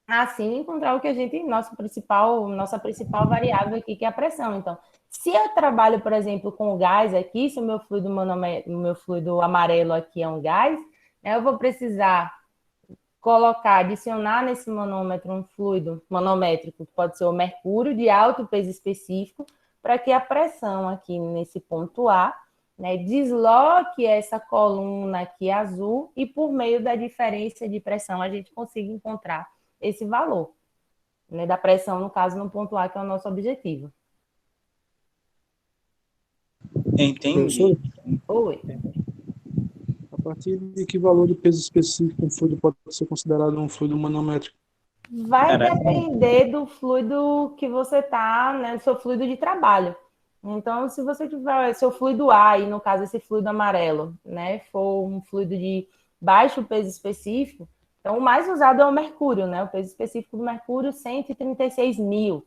S1: assim encontrar o que a gente, nossa principal variável aqui, que é a pressão. Então, se eu trabalho, por exemplo, com o gás aqui, se o meu fluido amarelo aqui é um gás, né, eu vou precisar adicionar nesse manômetro um fluido manométrico, que pode ser o mercúrio, de alto peso específico, para que a pressão aqui nesse ponto A, né, desloque essa coluna aqui azul e por meio da diferença de pressão a gente consiga encontrar esse valor, né, da pressão, no caso, no ponto A, que é o nosso objetivo.
S4: Entendi.
S1: Oi.
S5: A partir de que valor de peso específico um fluido pode ser considerado um fluido manométrico?
S1: Vai depender do fluido que você está, né, do seu fluido de trabalho. Então, se você tiver seu fluido A, e no caso esse fluido amarelo, né, for um fluido de baixo peso específico, então o mais usado é o mercúrio, né, o peso específico do mercúrio, 136 mil,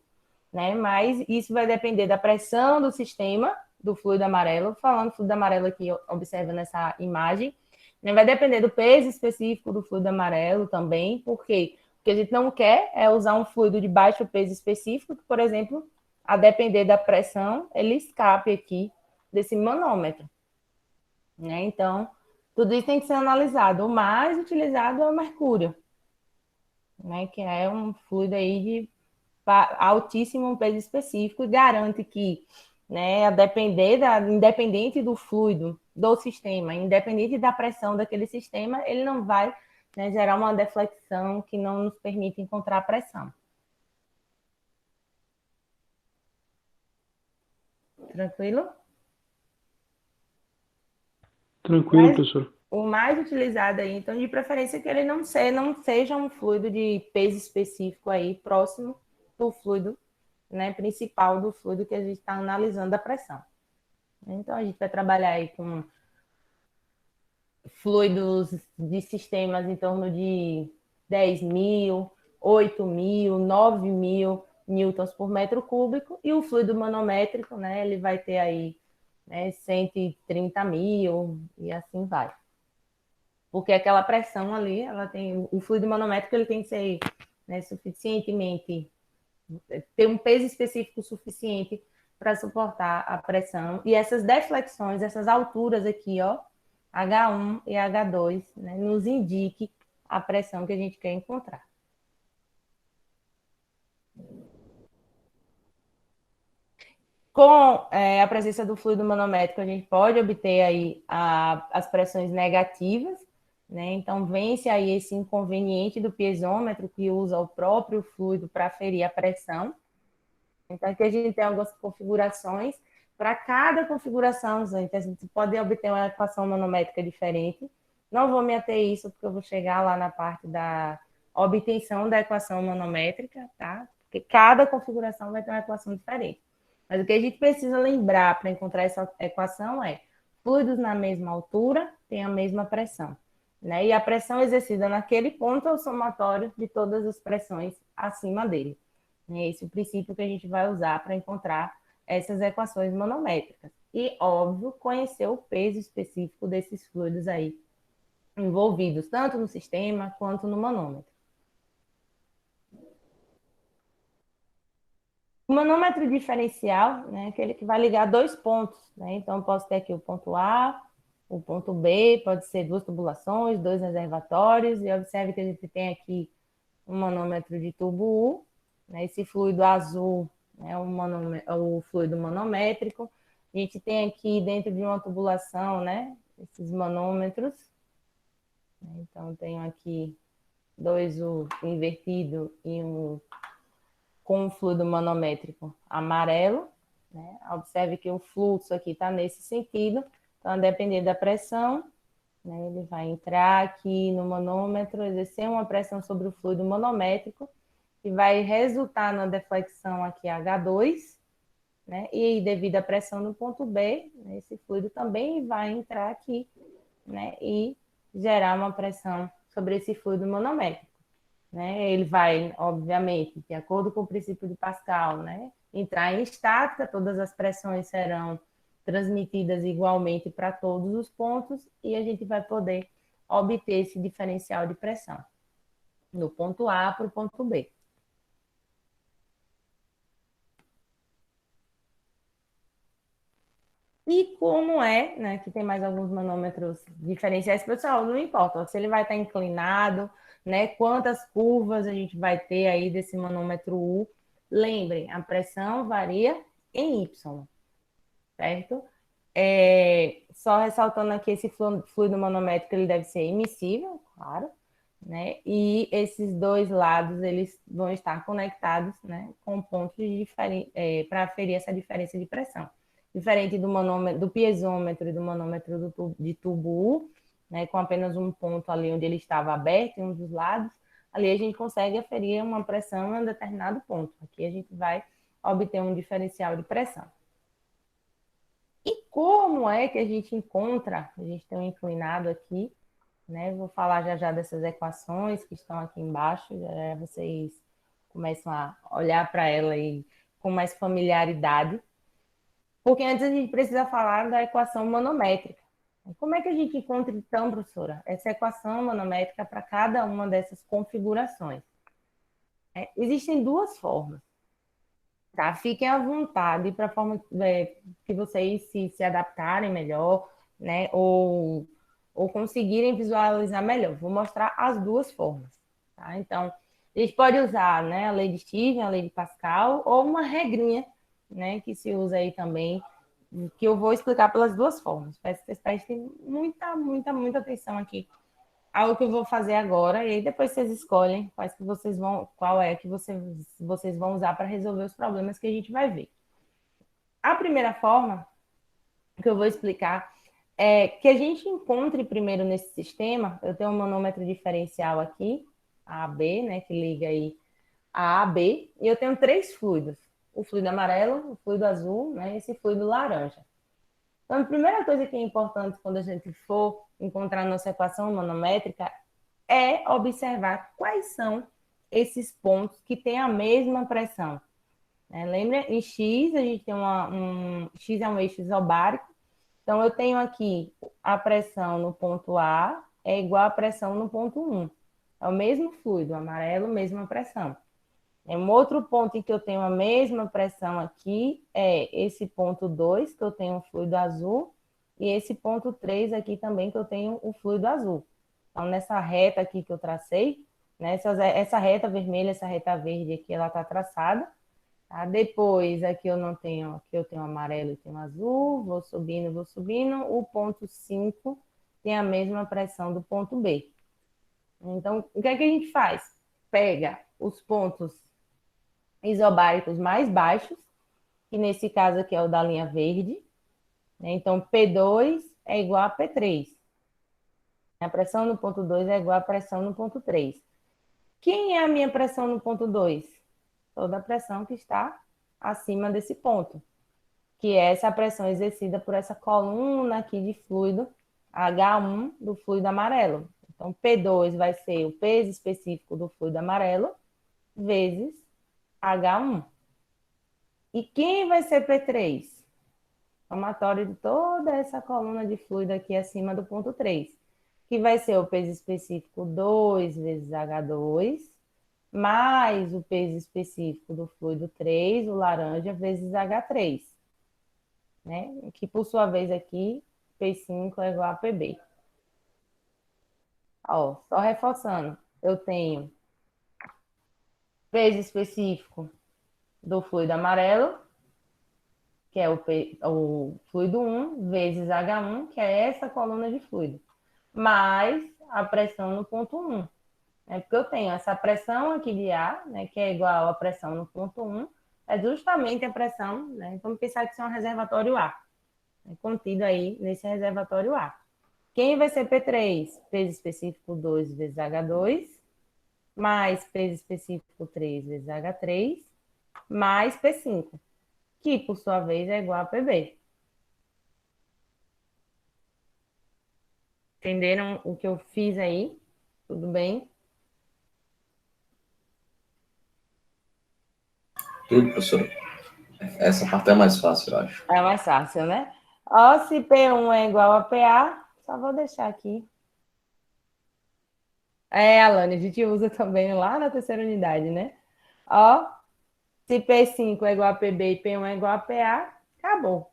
S1: né, mas isso vai depender da pressão do sistema do fluido amarelo, falando do fluido amarelo aqui, observa nessa imagem, né, vai depender do peso específico do fluido amarelo também, por quê? O que a gente não quer é usar um fluido de baixo peso específico, que, por exemplo, a depender da pressão, ele escape aqui desse manômetro. Né? Então, tudo isso tem que ser analisado. O mais utilizado é o mercúrio, né? Que é um fluido aí de altíssimo peso específico e garante que, né, independente do fluido do sistema, independente da pressão daquele sistema, ele não vai né, gerar uma deflexão que não nos permite encontrar a pressão. Tranquilo?
S5: Tranquilo, professor.
S1: O mais utilizado aí, então, de preferência que ele não seja um fluido de peso específico aí, próximo do fluido, né, principal do fluido que a gente está analisando a pressão. Então, a gente vai trabalhar aí com fluidos de sistemas em torno de 10.000, 8.000, 9.000 newtons por metro cúbico, e o fluido manométrico, né, ele vai ter aí, né, 130.000 e assim vai. Porque aquela pressão ali, ela tem, o fluido manométrico ele tem que ser, né, suficientemente, ter um peso específico suficiente para suportar a pressão. E essas deflexões, essas alturas aqui, ó, H1 e H2, né, nos indique a pressão que a gente quer encontrar. Com a presença do fluido manométrico, a gente pode obter aí as pressões negativas, né? Então, vence aí esse inconveniente do piezômetro, que usa o próprio fluido para aferir a pressão. Então, aqui a gente tem algumas configurações. Para cada configuração, gente, a gente pode obter uma equação manométrica diferente. Não vou me ater a isso, porque eu vou chegar lá na parte da obtenção da equação manométrica, tá? Porque cada configuração vai ter uma equação diferente. Mas o que a gente precisa lembrar para encontrar essa equação é fluidos na mesma altura têm a mesma pressão, né? E a pressão exercida naquele ponto é o somatório de todas as pressões acima dele. É esse o princípio que a gente vai usar para encontrar essas equações manométricas. E, óbvio, conhecer o peso específico desses fluidos aí envolvidos, tanto no sistema quanto no manômetro. O manômetro diferencial, né, é aquele que vai ligar dois pontos, né? Então, eu posso ter aqui o ponto A, o ponto B, pode ser duas tubulações, dois reservatórios, e observe que a gente tem aqui um manômetro de tubo U, né? Esse fluido azul é o fluido manométrico. A gente tem aqui dentro de uma tubulação, né, esses manômetros. Então, tenho aqui dois U invertido e um com o fluido manométrico amarelo, né? Observe que o fluxo aqui está nesse sentido, então, a depender da pressão, né, ele vai entrar aqui no manômetro, exercer uma pressão sobre o fluido manométrico, que vai resultar na deflexão aqui H2, né, e devido à pressão no ponto B, né, esse fluido também vai entrar aqui, né, e gerar uma pressão sobre esse fluido manométrico. Né? Ele vai, obviamente, de acordo com o princípio de Pascal, né, entrar em estática, todas as pressões serão transmitidas igualmente para todos os pontos e a gente vai poder obter esse diferencial de pressão no ponto A para o ponto B. E como é, né, que tem mais alguns manômetros diferenciais, pessoal, não importa se ele vai estar inclinado, né, quantas curvas a gente vai ter aí desse manômetro U. Lembrem, a pressão varia em Y, certo? Só ressaltando aqui, esse fluido manométrico ele deve ser emissível, claro, né? E esses dois lados eles vão estar conectados, né, com pontos para aferir essa diferença de pressão. Diferente do manômetro, do piezômetro e do manômetro de tubo U, né, com apenas um ponto ali onde ele estava aberto em um dos lados, ali a gente consegue aferir uma pressão em um determinado ponto. Aqui a gente vai obter um diferencial de pressão. E como é que a gente encontra, a gente tem um inclinado aqui, né? Vou falar já dessas equações que estão aqui embaixo, já vocês começam a olhar para ela aí com mais familiaridade. Porque antes a gente precisa falar da equação manométrica. Como é que a gente encontra, então, professora, essa equação manométrica para cada uma dessas configurações? Existem duas formas. Tá? Fiquem à vontade para a forma que vocês se adaptarem melhor, né? Ou conseguirem visualizar melhor. Vou mostrar as duas formas. Tá? Então, a gente pode usar, né, a lei de Stevens, a lei de Pascal, ou uma regrinha, né, que se usa aí também, que eu vou explicar pelas duas formas. Peço que vocês prestem muita atenção aqui algo que eu vou fazer agora, e aí depois vocês escolhem qual é que vocês vão usar para resolver os problemas que a gente vai ver. A primeira forma que eu vou explicar é que a gente encontre primeiro nesse sistema, eu tenho um manômetro diferencial aqui, AB, né, que liga aí a AB, e eu tenho 3 fluidos, o fluido amarelo, o fluido azul, né, e esse fluido laranja. Então, a primeira coisa que é importante quando a gente for encontrar nossa equação manométrica é observar quais são esses pontos que têm a mesma pressão. Lembra, em X, a gente tem X é um eixo isobárico, então eu tenho aqui a pressão no ponto A é igual à pressão no ponto 1. É o mesmo fluido, amarelo, mesma pressão. Um outro ponto em que eu tenho a mesma pressão aqui é esse ponto 2, que eu tenho o fluido azul, e esse ponto 3 aqui também, que eu tenho o fluido azul. Então, nessa reta aqui que eu tracei, né, essa reta vermelha, essa reta verde aqui, ela está traçada. Tá? Depois, aqui eu tenho amarelo e tenho azul, vou subindo, o ponto 5 tem a mesma pressão do ponto B. Então, o que é que a gente faz? Pega os pontos isobáricos mais baixos, que nesse caso aqui é o da linha verde, né? Então, P2 é igual a P3. A pressão no ponto 2 é igual à pressão no ponto 3. Quem é a minha pressão no ponto 2? Toda a pressão que está acima desse ponto, que é essa pressão exercida por essa coluna aqui de fluido H1 do fluido amarelo. Então, P2 vai ser o peso específico do fluido amarelo vezes H1. E quem vai ser P3? Somatório de toda essa coluna de fluido aqui acima do ponto 3, que vai ser o peso específico 2 vezes H2, mais o peso específico do fluido 3, o laranja, vezes H3, né? Que por sua vez aqui, P5 é igual a PB. Ó, só reforçando, eu tenho peso específico do fluido amarelo, que é o fluido 1, vezes H1, que é essa coluna de fluido, mais a pressão no ponto 1. Porque eu tenho essa pressão aqui de A, né, que é igual à pressão no ponto 1, é justamente a pressão, né, vamos pensar que isso é um reservatório A, contido aí nesse reservatório A. Quem vai ser P3? Peso específico 2 vezes H2, mais peso específico 3 vezes H3, mais P5, que por sua vez é igual a PB. Entenderam o que eu fiz aí? Tudo bem?
S2: Tudo, professor. Essa parte é mais fácil, eu acho.
S1: É mais fácil, né? Ó, se P1 é igual a PA, só vou deixar aqui. Alane, a gente usa também lá na terceira unidade, né? Ó, se P5 é igual a PB e P1 é igual a PA, acabou.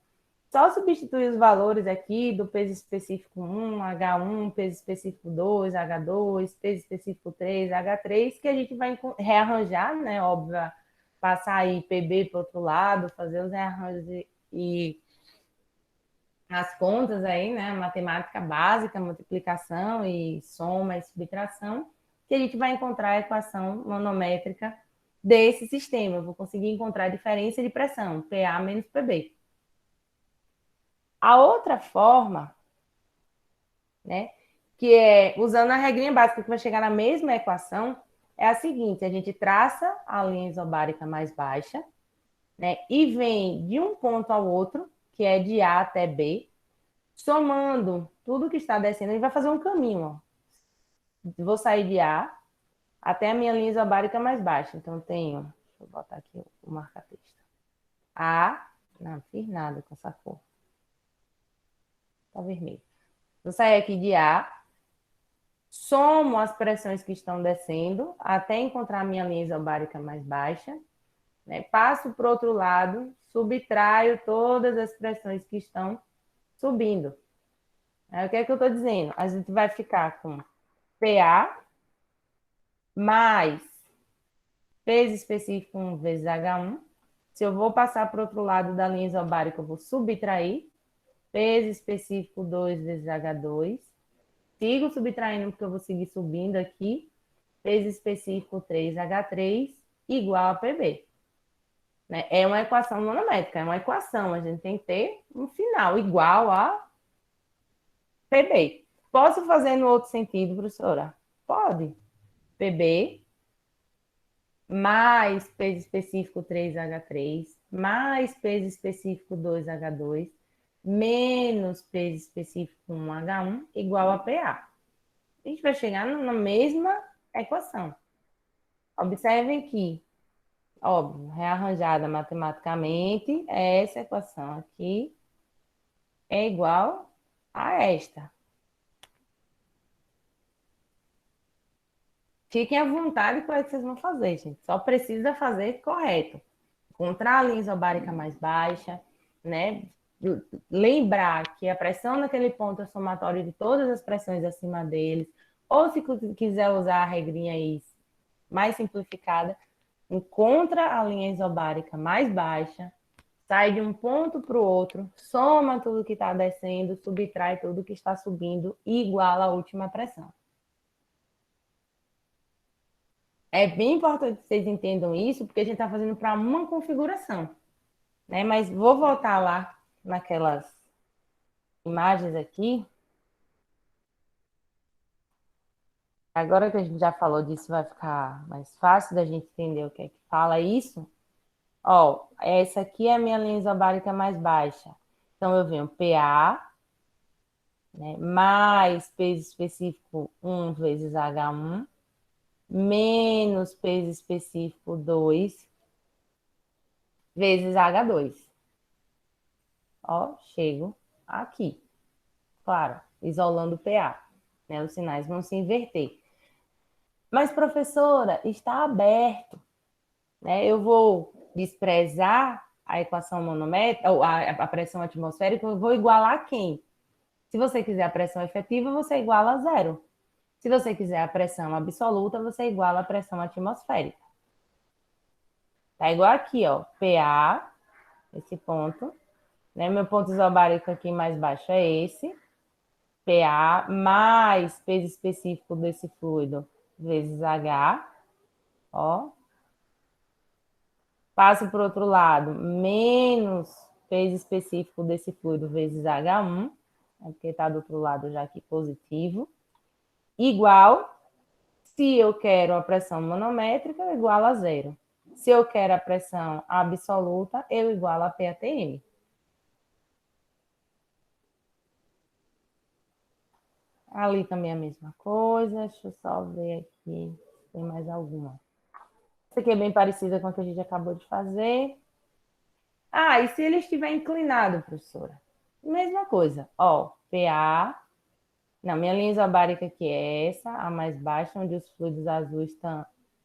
S1: Só substituir os valores aqui do peso específico 1, H1, peso específico 2, H2, peso específico 3, H3, que a gente vai rearranjar, né? Óbvio, passar aí PB para o outro lado, fazer os rearranjos e as contas aí, né? Matemática básica, multiplicação e soma e subtração, que a gente vai encontrar a equação manométrica desse sistema. Eu vou conseguir encontrar a diferença de pressão, PA menos PB. A outra forma, né, que é usando a regrinha básica que vai chegar na mesma equação, é a seguinte: a gente traça a linha isobárica mais baixa, né, e vem de um ponto ao outro, que é de A até B, somando tudo que está descendo, a gente vai fazer um caminho, ó. Vou sair de A até a minha linha isobárica mais baixa. Então, eu tenho, deixa eu botar aqui o marca-texto. A, não fiz nada com essa cor. Tá vermelho. Vou sair aqui de A, somo as pressões que estão descendo até encontrar a minha linha isobárica mais baixa, né? Passo para o outro lado, subtraio todas as pressões que estão subindo. O que é que eu estou dizendo? A gente vai ficar com PA mais peso específico 1 vezes H1. Se eu vou passar para o outro lado da linha isobárica, eu vou subtrair peso específico 2 vezes H2, Sigo subtraindo porque eu vou seguir subindo aqui. Peso específico 3H3 igual a PB. Né? É uma equação monométrica, é uma equação. A gente tem que ter um final igual a PB. Posso fazer no outro sentido, professora? Pode. PB mais peso específico 3H3 mais peso específico 2H2 menos peso específico 1H1 igual a PA. A gente vai chegar na mesma equação. Observem que, óbvio, rearranjada matematicamente, essa equação aqui é igual a esta. Fiquem à vontade com o que vocês vão fazer, gente. Só precisa fazer correto. Encontrar a linha isobárica mais baixa, né? Lembrar que a pressão naquele ponto é somatório de todas as pressões acima deles. Ou se quiser usar a regrinha aí mais simplificada, encontra a linha isobárica mais baixa, sai de um ponto para o outro, soma tudo que está descendo, subtrai tudo que está subindo e iguala a última pressão. É bem importante que vocês entendam isso, porque a gente está fazendo para uma configuração, né? Mas vou voltar lá naquelas imagens aqui. Agora que a gente já falou disso, vai ficar mais fácil da gente entender o que é que fala isso. Ó, essa aqui é a minha linha isobárica mais baixa. Então, eu venho PA, né, mais peso específico 1 vezes H1, menos peso específico 2 vezes H2. Ó, chego aqui. Claro, isolando o PA. Né, os sinais vão se inverter. Mas, professora, está aberto. Né? Eu vou desprezar a equação monométrica, ou a pressão atmosférica, eu vou igualar quem? Se você quiser a pressão efetiva, você iguala a zero. Se você quiser a pressão absoluta, você iguala a pressão atmosférica. Tá igual aqui, ó, PA, esse ponto, né? Meu ponto isobárico aqui mais baixo é esse, PA mais peso específico desse fluido vezes H, ó. Passo para o outro lado, menos peso específico desse fluido vezes H1, porque está do outro lado já aqui positivo, igual, se eu quero a pressão manométrica, eu igualo a zero. Se eu quero a pressão absoluta, eu igualo a PATM. Ali também é a mesma coisa, deixa eu só ver aqui se tem mais alguma. Essa aqui é bem parecida com a que a gente acabou de fazer. Ah, e se ele estiver inclinado, professora? Mesma coisa. Ó, PA. Não, minha linha isobárica aqui é essa, a mais baixa, onde os fluidos azuis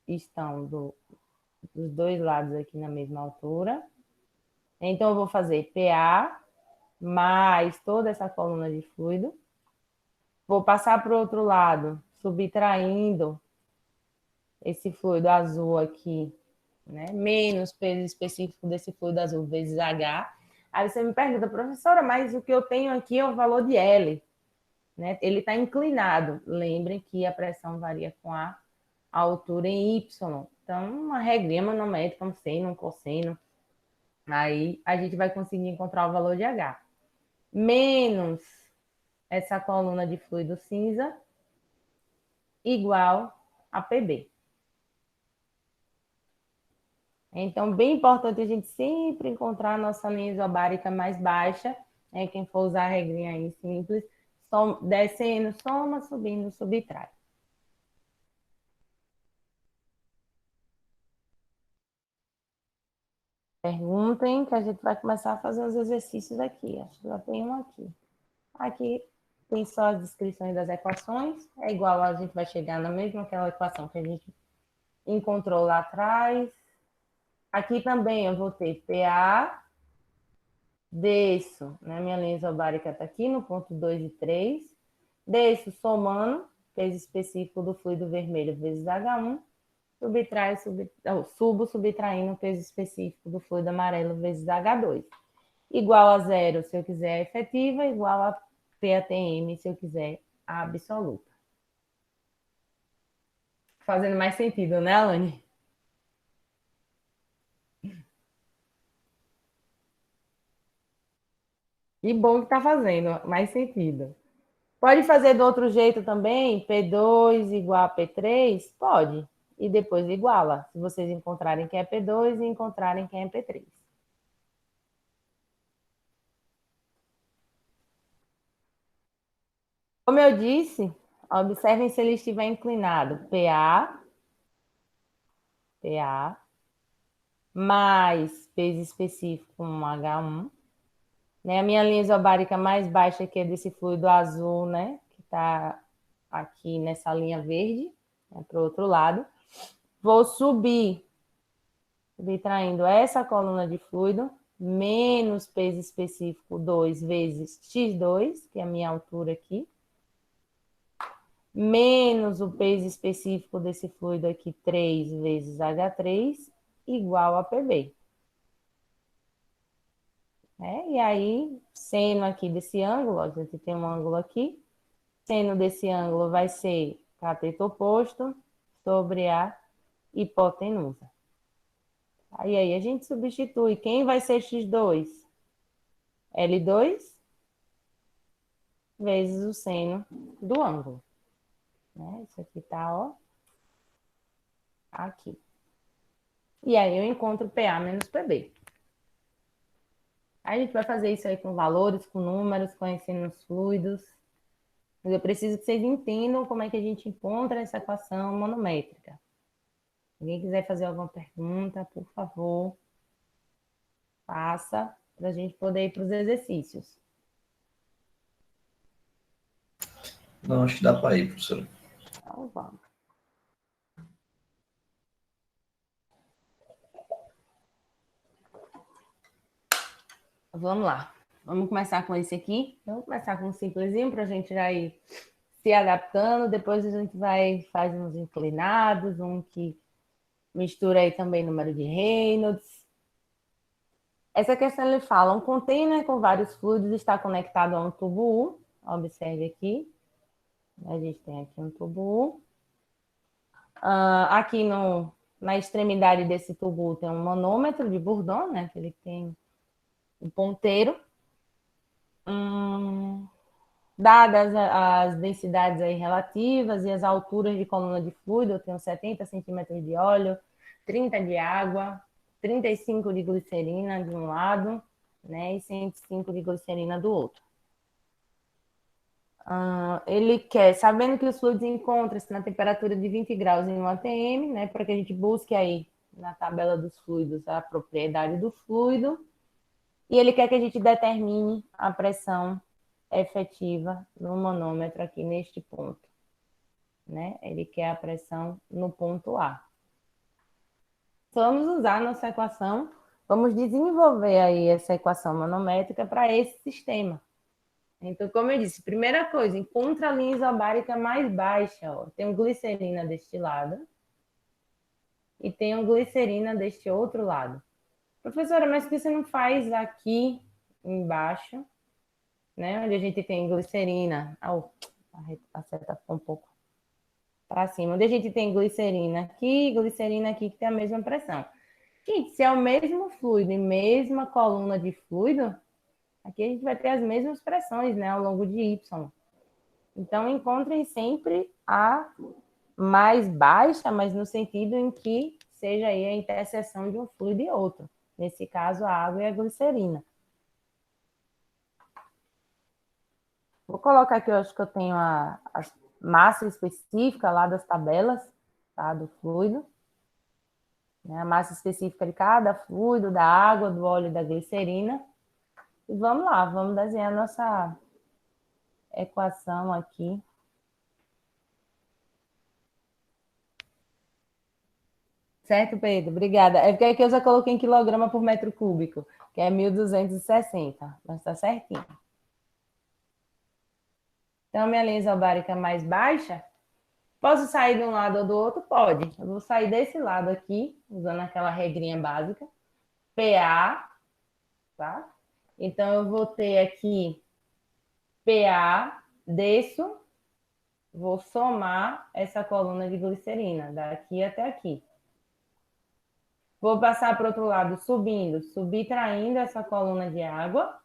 S1: estão dos dois lados aqui na mesma altura. Então, eu vou fazer PA mais toda essa coluna de fluido. Vou passar para o outro lado, subtraindo esse fluido azul aqui, né? Menos peso específico desse fluido azul vezes H. Aí você me pergunta, professora, mas o que eu tenho aqui é o valor de L, né? Ele está inclinado. Lembrem que a pressão varia com a altura em Y. Então, uma regrinha manométrica, um seno, um cosseno. Aí a gente vai conseguir encontrar o valor de H. Menos essa coluna de fluido cinza igual a PB. Então, bem importante a gente sempre encontrar a nossa linha isobárica mais baixa, né? Quem for usar a regrinha aí simples, descendo, soma, subindo, subtrai. Perguntem que a gente vai começar a fazer os exercícios aqui. Acho que já tem um aqui. Aqui tem só as descrições das equações. É igual, a gente vai chegar na mesma aquela equação que a gente encontrou lá atrás. Aqui também eu vou ter PA, desço, né? Minha linha isobárica está aqui no ponto 2 e 3. Desço somando, peso específico do fluido vermelho vezes H1. Subo subtraindo o peso específico do fluido amarelo vezes H2. Igual a zero se eu quiser efetiva, igual a PATM se eu quiser absoluta. Fazendo mais sentido, né, Alane? Que bom que está fazendo mais sentido. Pode fazer do outro jeito também, P2 igual a P3? Pode. E depois iguala, se vocês encontrarem quem é P2 e encontrarem quem é P3. Como eu disse, observem se ele estiver inclinado. PA, mais peso específico, um H1. Né? A minha linha isobárica mais baixa aqui é desse fluido azul, né? Que está aqui nessa linha verde, né? Para o outro lado. Vou subir, subtraindo essa coluna de fluido, menos peso específico 2 vezes x2, que é a minha altura aqui, menos o peso específico desse fluido aqui, 3 vezes H3, igual a PB. E aí, seno aqui desse ângulo, a gente tem um ângulo aqui, seno desse ângulo vai ser cateto oposto sobre a hipotenusa. Aí a gente substitui. Quem vai ser x2? L2 vezes o seno do ângulo. Isso aqui tá, ó, aqui. E aí eu encontro PA menos PB. Aí a gente vai fazer isso aí com valores, com números, conhecendo os fluidos. Mas eu preciso que vocês entendam como é que a gente encontra essa equação monométrica. Se alguém quiser fazer alguma pergunta, por favor, faça para a gente poder ir para os exercícios.
S2: Não, acho que dá para ir, professor.
S1: Então, vamos. Vamos lá. Vamos começar com esse aqui. Vamos começar com um simplesinho para a gente já ir se adaptando. Depois a gente faz uns inclinados, um que mistura aí também número de Reynolds. Essa questão ele fala, um container com vários fluidos está conectado a um tubo U. Observe aqui. A gente tem aqui um tubo U. Aqui na extremidade desse tubo U tem um manômetro de Bourdon, né? Que ele tem um ponteiro. Dadas as densidades aí relativas e as alturas de coluna de fluido, eu tenho 70 centímetros de óleo, 30 de água, 35 de glicerina de um lado, né, e 105 de glicerina do outro. Ele quer, sabendo que os fluidos encontram-se na temperatura de 20 graus em 1 atm, né, para que a gente busque aí na tabela dos fluidos a propriedade do fluido, e ele quer que a gente determine a pressão efetiva no manômetro aqui neste ponto, né? Ele quer a pressão no ponto A. Vamos usar nossa equação, vamos desenvolver aí essa equação manométrica para esse sistema. Então, como eu disse, primeira coisa, encontra a linha isobárica mais baixa, ó. Tem um glicerina deste lado e tem um glicerina deste outro lado. Professora, mas por que você não faz aqui embaixo, né, onde a gente tem glicerina? A seta ficou um pouco para cima. Onde a gente tem glicerina aqui, que tem a mesma pressão. Gente, se é o mesmo fluido e mesma coluna de fluido, aqui a gente vai ter as mesmas pressões, né, ao longo de Y. Então, encontrem sempre a mais baixa, mas no sentido em que seja aí a interseção de um fluido e outro. Nesse caso, a água e a glicerina. Vou colocar aqui, eu acho que eu tenho a massa específica lá das tabelas, tá, do fluido. Né, a massa específica de cada fluido, da água, do óleo e da glicerina. E vamos lá, vamos desenhar a nossa equação aqui. Certo, Pedro? Obrigada. É porque aqui eu já coloquei em quilograma por metro cúbico, que é 1.260, mas está certinho. Então, a minha linha isobárica mais baixa, posso sair de um lado ou do outro? Pode. Eu vou sair desse lado aqui, usando aquela regrinha básica. PA, tá? Então, eu vou ter aqui PA, desço, vou somar essa coluna de glicerina, daqui até aqui. Vou passar para o outro lado, subindo, subtraindo essa coluna de água,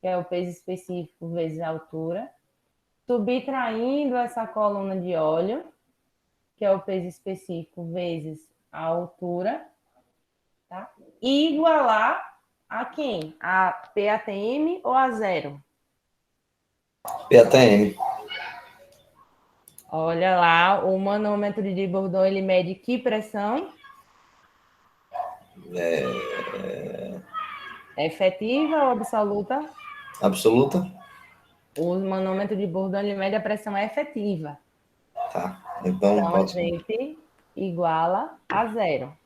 S1: que é o peso específico vezes a altura. Subtraindo essa coluna de óleo, que é o peso específico vezes a altura. Tá? E igualar a quem? A PATM ou a zero?
S2: PATM.
S1: Olha lá, o manômetro de Bourdon, ele mede que pressão? Efetiva ou absoluta?
S2: Absoluta?
S1: O manômetro de Bourdon, ele mede a pressão efetiva.
S2: Tá. Então,
S1: Então, a
S2: pode.
S1: gente iguala a zero.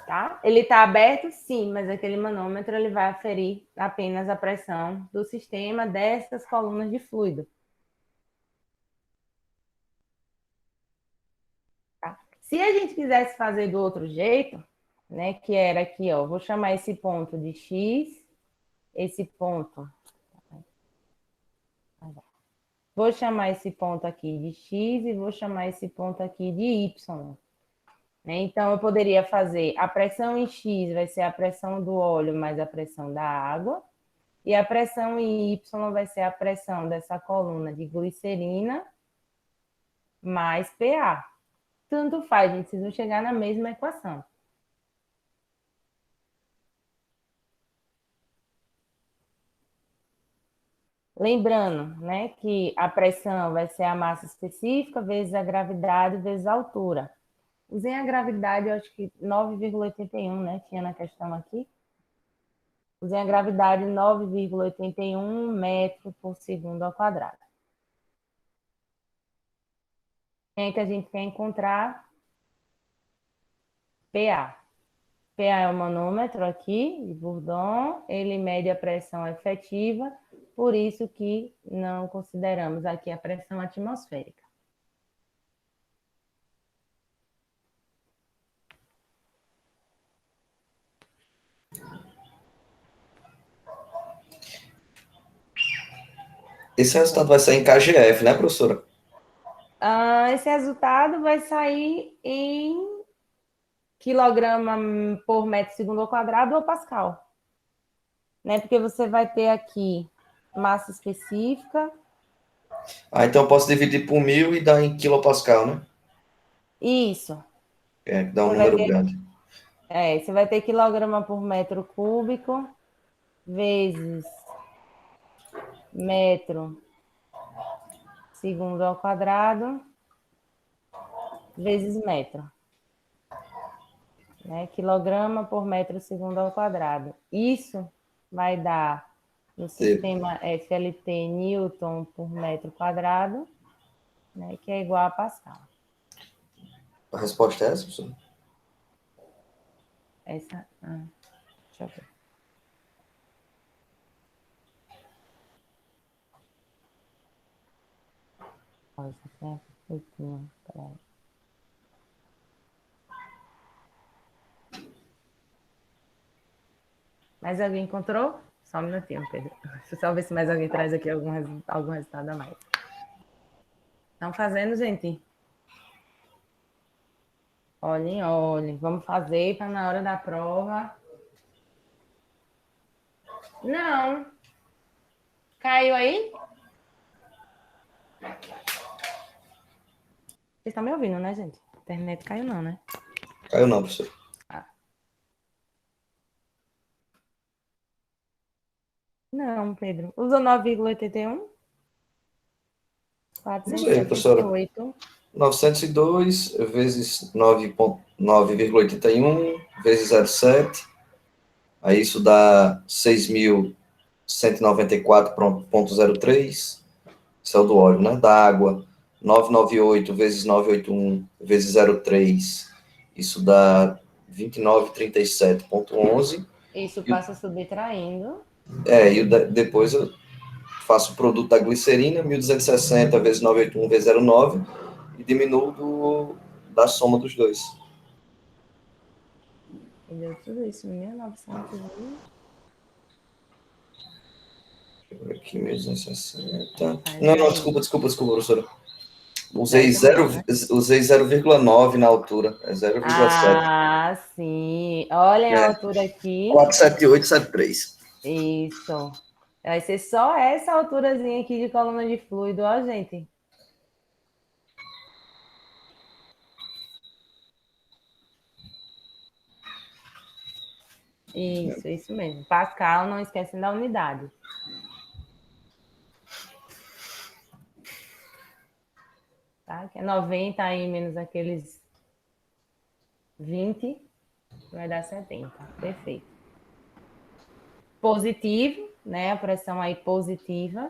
S1: Tá? Ele está aberto? Sim, mas aquele manômetro ele vai aferir apenas a pressão do sistema dessas colunas de fluido. Tá? Se a gente quisesse fazer do outro jeito, né, que era aqui, ó, vou chamar esse ponto de X, esse ponto. Vou chamar esse ponto aqui de X e vou chamar esse ponto aqui de Y. Então, eu poderia fazer a pressão em X vai ser a pressão do óleo mais a pressão da água, e a pressão em Y vai ser a pressão dessa coluna de glicerina mais PA. Tanto faz, gente, vocês vão chegar na mesma equação. Lembrando, né, que a pressão vai ser a massa específica vezes a gravidade vezes a altura. Usei a gravidade, eu acho que 9,81, né? Tinha na questão aqui. Usei a gravidade 9,81 metro por segundo ao quadrado. Quem é que a gente quer encontrar? PA. PA é o manômetro aqui de Bourdon, ele mede a pressão efetiva, por isso que não consideramos aqui a pressão atmosférica.
S2: Esse resultado vai sair em KGF, né, professora?
S1: Esse resultado vai sair em quilograma por metro segundo ao quadrado ou Pascal. Né? Porque você vai ter aqui massa específica.
S2: Então eu posso dividir por 1.000 e dar em quilopascal, né?
S1: Isso.
S2: Que dá um
S1: Você vai
S2: número
S1: ter,
S2: grande.
S1: você vai ter quilograma por metro cúbico vezes metro segundo ao quadrado vezes metro. Né? Quilograma por metro segundo ao quadrado. Isso vai dar no sistema FLT Newton por metro quadrado, né? Que é igual a Pascal.
S2: A resposta é essa, professora?
S1: Deixa eu ver. Olha, isso aqui é perfeitinho. Peraí. Mais alguém encontrou? Só um minutinho, Pedro. Deixa eu só ver se mais alguém traz aqui algum resultado a mais. Estão fazendo, gente? Olhem, olhem. Vamos fazer para na hora da prova. Não. Caiu aí? Vocês estão me ouvindo, né, gente? A internet caiu não, né?
S2: Caiu não, professor.
S1: Não, Pedro. Usou 9,81?
S2: Usei, professora.
S1: 478.
S2: 902 vezes 9,81 vezes 0,7. Aí isso dá 6.194,03. Isso é o do óleo, né? Da água, 998 vezes 981 vezes 0,3. Isso dá 29,37,11.
S1: Isso passa subtraindo.
S2: E depois eu faço o produto da glicerina, 1.260 vezes 981 vezes 0,9, e diminuo da soma dos dois.
S1: E deu tudo isso, 1900.
S2: Aqui, 1260.
S1: Faz
S2: Não,
S1: aí.
S2: desculpa, professora.
S1: Deve ser mesmo, né?
S2: Usei 0,9 na altura. É 0,7.
S1: Ah, sim. Olhem a
S2: É,
S1: altura aqui.
S2: 47873.
S1: Isso. Vai ser só essa alturazinha aqui de coluna de fluido, ó, gente. Isso mesmo. Pascal, não esquecem da unidade. Tá? Que é 90 aí menos aqueles 20, vai dar 70. Perfeito. Positivo, né? A pressão aí positiva.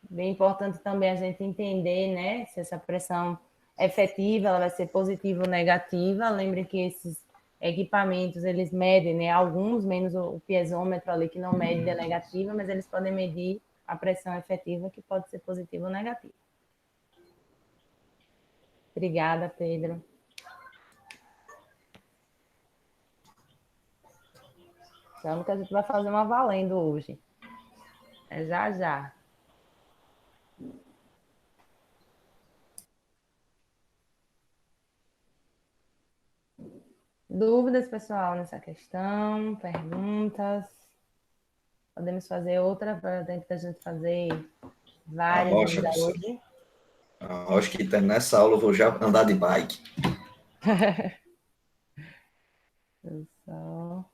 S1: Bem importante também a gente entender, né? Se essa pressão é efetiva, ela vai ser positiva ou negativa. Lembre que esses equipamentos, eles medem, né? Alguns, menos o piezômetro ali, que não mede a negativa, mas eles podem medir a pressão efetiva, que pode ser positiva ou negativa. Obrigada, Pedro. Então, que a gente vai fazer uma valendo hoje. É já, já. Dúvidas, pessoal, nessa questão? Perguntas? Podemos fazer outra para dentro da gente fazer várias
S2: Rocha,
S1: ainda
S2: professor.
S1: hoje.
S2: Acho que nessa aula eu vou já andar de bike.
S1: Eu só...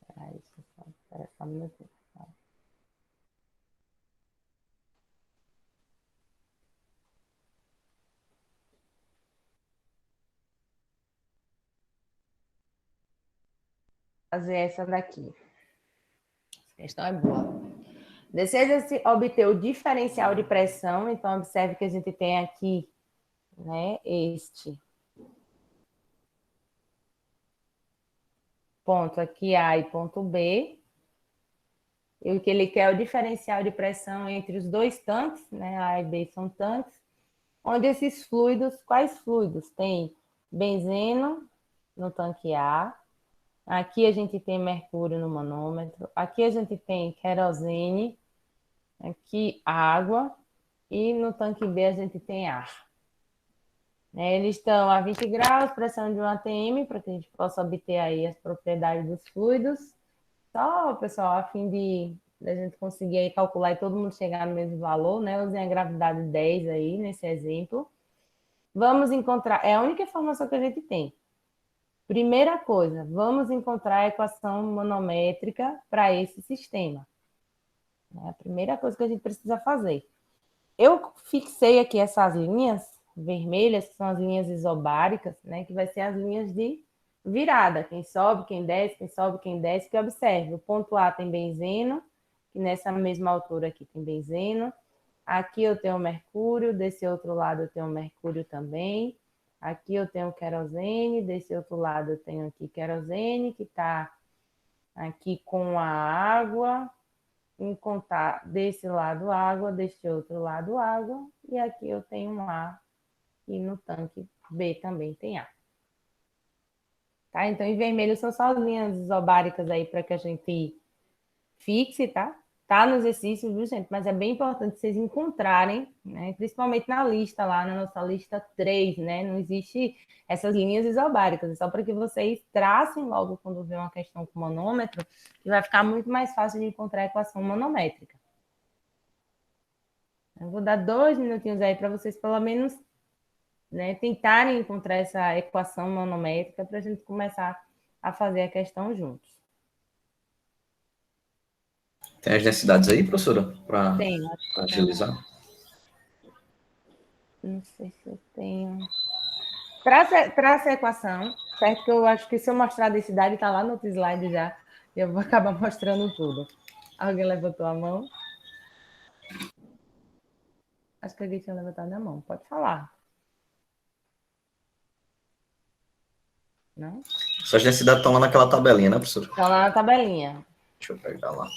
S1: Peraí, espera só um minutinho. Fazer essa daqui. Essa questão é boa. Deseja-se obter o diferencial de pressão, então observe que a gente tem aqui, né, este ponto aqui A e ponto B, e o que ele quer é o diferencial de pressão entre os dois tanques, né, A e B são tanques, onde esses fluidos, quais fluidos? Tem benzeno no tanque A, aqui a gente tem mercúrio no manômetro, aqui a gente tem querosene, aqui água, e no tanque B a gente tem ar. Eles estão a 20 graus, pressão de 1 atm, para que a gente possa obter aí as propriedades dos fluidos. Só, pessoal, a fim de a gente conseguir aí calcular e todo mundo chegar no mesmo valor, né? Usem a gravidade 10 aí, nesse exemplo. Vamos encontrar, é a única informação que a gente tem. Primeira coisa, vamos encontrar a equação manométrica para esse sistema. É a primeira coisa que a gente precisa fazer. Eu fixei aqui essas linhas vermelhas, que são as linhas isobáricas, né, que vai ser as linhas de virada. Quem sobe, quem desce, quem sobe, quem desce, que observe. O ponto A tem benzeno, que nessa mesma altura aqui tem benzeno. Aqui eu tenho mercúrio, desse outro lado eu tenho mercúrio também. Aqui eu tenho querosene, desse outro lado eu tenho aqui querosene, que está aqui com a água, em contar desse lado água, deste outro lado água, e aqui eu tenho um ar, e no tanque B também tem ar. Tá? Então, em vermelho são só as linhas isobáricas aí para que a gente fixe, tá? Tá no exercício, viu, gente? Mas é bem importante vocês encontrarem, né? Principalmente na lista lá, na nossa lista 3, né? Não existe essas linhas isobáricas, é só para que vocês tracem logo quando vê uma questão com manômetro, que vai ficar muito mais fácil de encontrar a equação manométrica. Eu vou dar 2 minutinhos aí para vocês, pelo menos, né, tentarem encontrar essa equação manométrica para a gente começar a fazer a questão juntos.
S2: Tem as densidades aí, professora? Para
S1: Tenho, acho que eu tenho.
S2: agilizar?
S1: Não sei se eu tenho. Traça a equação, certo? Que eu acho que se eu mostrar a densidade, está lá no outro slide já. E eu vou acabar mostrando tudo. Alguém levantou a mão? Acho que alguém tinha levantado a mão. Pode falar. Não?
S2: Essas densidades estão lá naquela tabelinha, né, professora?
S1: Estão lá na tabelinha.
S2: Deixa eu pegar lá.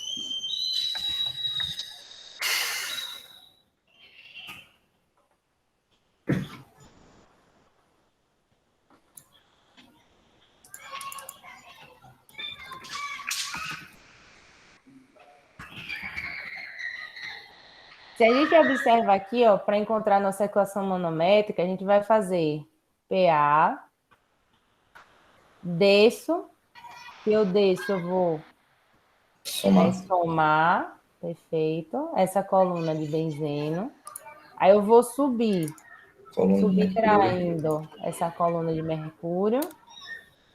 S1: Se a gente observa aqui, ó, para encontrar nossa equação manométrica, a gente vai fazer PA, desço, se eu desço, eu vou somar, perfeito, essa coluna de benzeno. Aí eu vou subir, subtraindo essa coluna de mercúrio,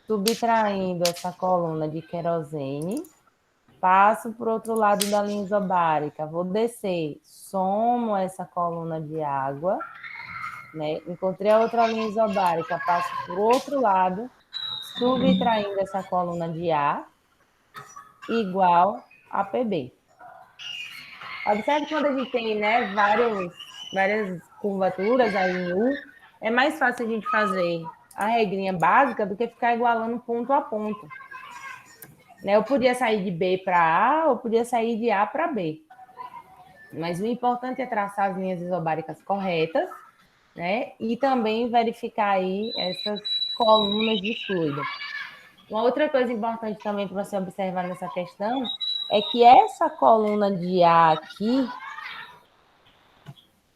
S1: subtraindo essa coluna de querosene, passo para o outro lado da linha isobárica, vou descer, somo essa coluna de água, né? Encontrei a outra linha isobárica, passo para o outro lado, subtraindo essa coluna de A, igual a PB. Observe que quando a gente tem, né, várias curvaturas aí em U, é mais fácil a gente fazer a regrinha básica do que ficar igualando ponto a ponto. Né? Eu podia sair de B para A, ou podia sair de A para B. Mas o importante é traçar as linhas isobáricas corretas, né? E também verificar aí essas colunas de fluido. Uma outra coisa importante também para você observar nessa questão é que essa coluna de A aqui,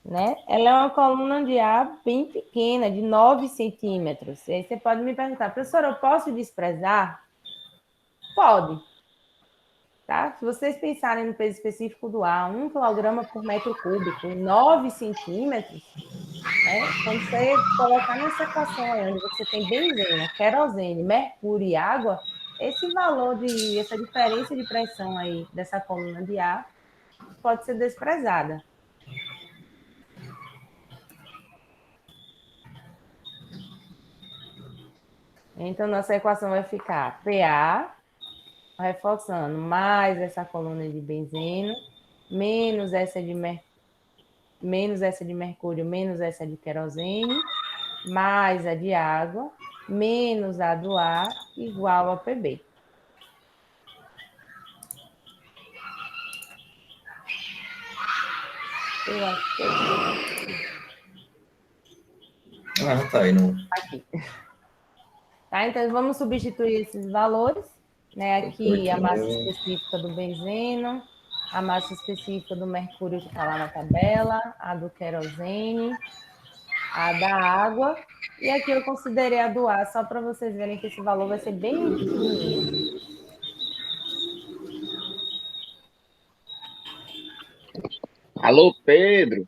S1: né? Ela é uma coluna de A bem pequena, de 9 centímetros. E aí você pode me perguntar, professora, eu posso desprezar? Pode. Tá? Se vocês pensarem no peso específico do ar, 1 quilograma por metro cúbico, 9 centímetros, né? Quando você colocar nessa equação aí, onde você tem benzeno, querosene, mercúrio e água, essa diferença de pressão aí dessa coluna de ar pode ser desprezada. Então, nossa equação vai ficar PA, reforçando, mais essa coluna de benzeno, menos essa de mercúrio, menos essa de querosene, mais a de água, menos a do ar, igual a PB. Eu acho que
S2: tá aí, não.
S1: aqui. Tá, então, vamos substituir esses valores, né? Aqui a massa específica do benzeno, a massa específica do mercúrio que está lá na tabela, a do querosene, a da água, e aqui eu considerei a do ar, só para vocês verem que esse valor vai ser bem pequenininho.
S6: Alô, Pedro.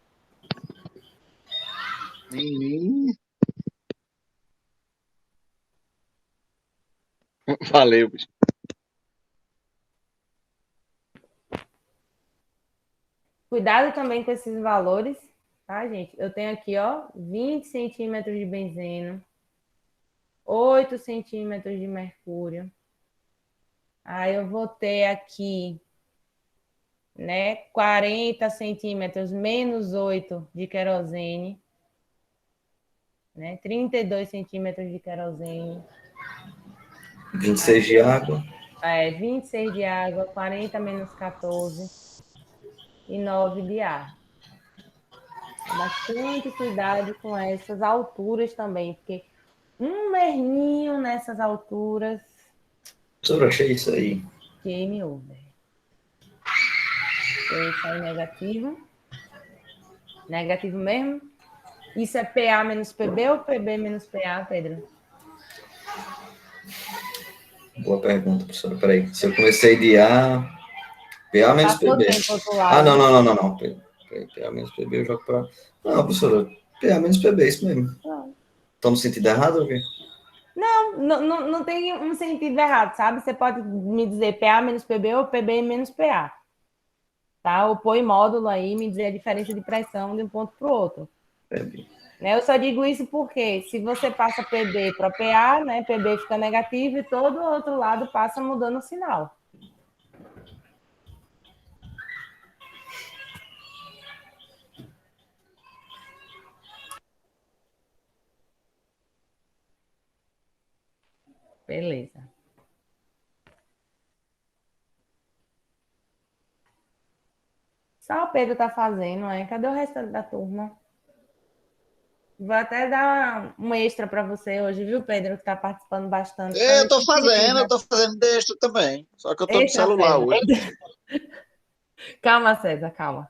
S6: Valeu, bicho.
S1: Cuidado também com esses valores, tá, gente? Eu tenho aqui, ó, 20 centímetros de benzeno, 8 centímetros de mercúrio. Aí eu vou ter aqui, né, 40 centímetros menos 8 de querosene, né, 32 centímetros de querosene.
S2: 26 de água.
S1: 26 de água, 40 menos 14 e 9 de ar. Bastante cuidado com essas alturas também, porque um errinho nessas alturas.
S2: Eu achei isso aí.
S1: Game over. Isso aí negativo. Negativo mesmo? Isso é PA menos PB ou PB menos PA, Pedro?
S2: Boa pergunta, professora. Peraí. Se eu comecei de A, PA menos
S1: Passou
S2: PB.
S1: tempo outro lado.
S2: Não. PA menos PB eu jogo para. Não, professora. PA menos PB, isso mesmo. Estou no sentido errado ou quê?
S1: Não tem um sentido errado, sabe? Você pode me dizer PA menos PB ou PB menos PA. Tá? Ou põe módulo aí e me dizer a diferença de pressão de um ponto para o outro. Né? Eu só digo isso porque se você passa PB para PA, né, PB fica negativo e todo o outro lado passa mudando o sinal. Beleza. Só o Pedro tá fazendo, né? Cadê o restante da turma? Vou até dar um extra para você hoje, viu, Pedro, que está participando bastante.
S6: Eu tô fazendo deste também. Só que eu tô no celular hoje.
S1: Calma, César, calma.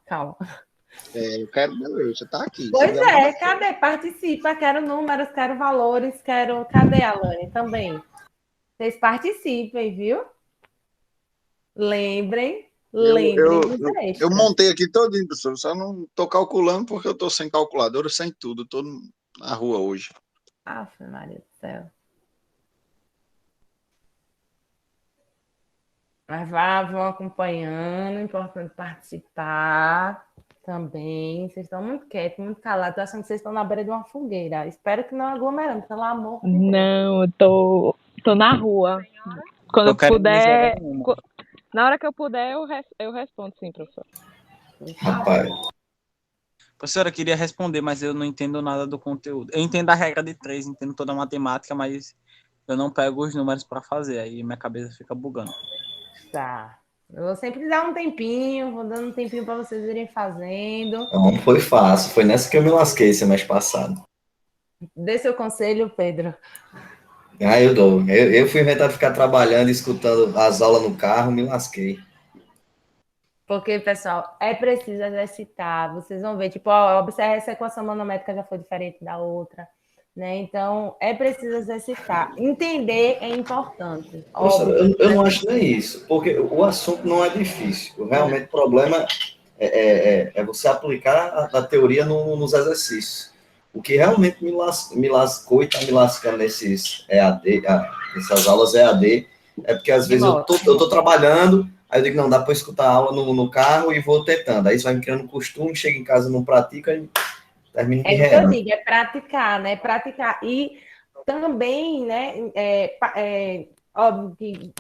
S6: Eu quero, beleza, tá aqui.
S1: Pois
S6: Se quiser
S1: é, cadê? Participa, quero números, quero valores, quero. Cadê, Alane? Também. Vocês participem, viu? Lembrem,
S6: Eu,
S1: lembrem
S6: eu,
S1: dos
S6: eu, eu
S1: extras.
S6: montei aqui todinho, professor. Só não tô calculando porque eu tô sem calculadora, sem tudo. Tô na rua hoje.
S1: Aff, Maria do céu. Mas vão acompanhando, importante participar também. Vocês estão muito quietos, muito calados. Estou achando que vocês estão na beira de uma fogueira. Espero que não aglomerando, pelo amor de Deus.
S7: Não, eu tô na rua. Quando
S4: Tô
S7: eu
S4: querendo me jogar
S7: puder.
S4: uma.
S7: Na hora que eu puder, eu respondo sim, professor.
S2: Rapaz,
S4: Professora, eu queria responder, mas eu não entendo nada do conteúdo. Eu entendo a regra de 3, entendo toda a matemática, mas eu não pego os números para fazer, aí minha cabeça fica bugando.
S1: Tá. Eu vou sempre dar um tempinho, vou dando um tempinho para vocês irem fazendo.
S2: não foi fácil. Foi nessa que eu me lasquei semestre passado.
S1: Dê seu conselho, Pedro.
S2: Ah, eu dou. Eu fui inventar de ficar trabalhando, escutando as aulas no carro, me lasquei.
S1: Porque, pessoal, é preciso exercitar. Vocês vão ver, tipo, ó, observe essa equação manométrica já foi diferente da outra, né? Então, é preciso exercitar. Entender é importante,
S2: Professor,
S1: óbvio.
S2: eu não acho nem isso, porque o assunto não é difícil. Realmente, o problema é você aplicar a teoria nos exercícios. O que realmente me lascou e está me lascando nesses EAD, nessas aulas EAD, é porque às vezes eu tô trabalhando, aí eu digo, não, dá para escutar a aula no carro e vou tentando. Aí isso vai me criando costume, chega em casa, não pratica e termino me
S1: É o que eu
S2: reando.
S1: digo, é praticar, né? Praticar. E também, né? Óbvio que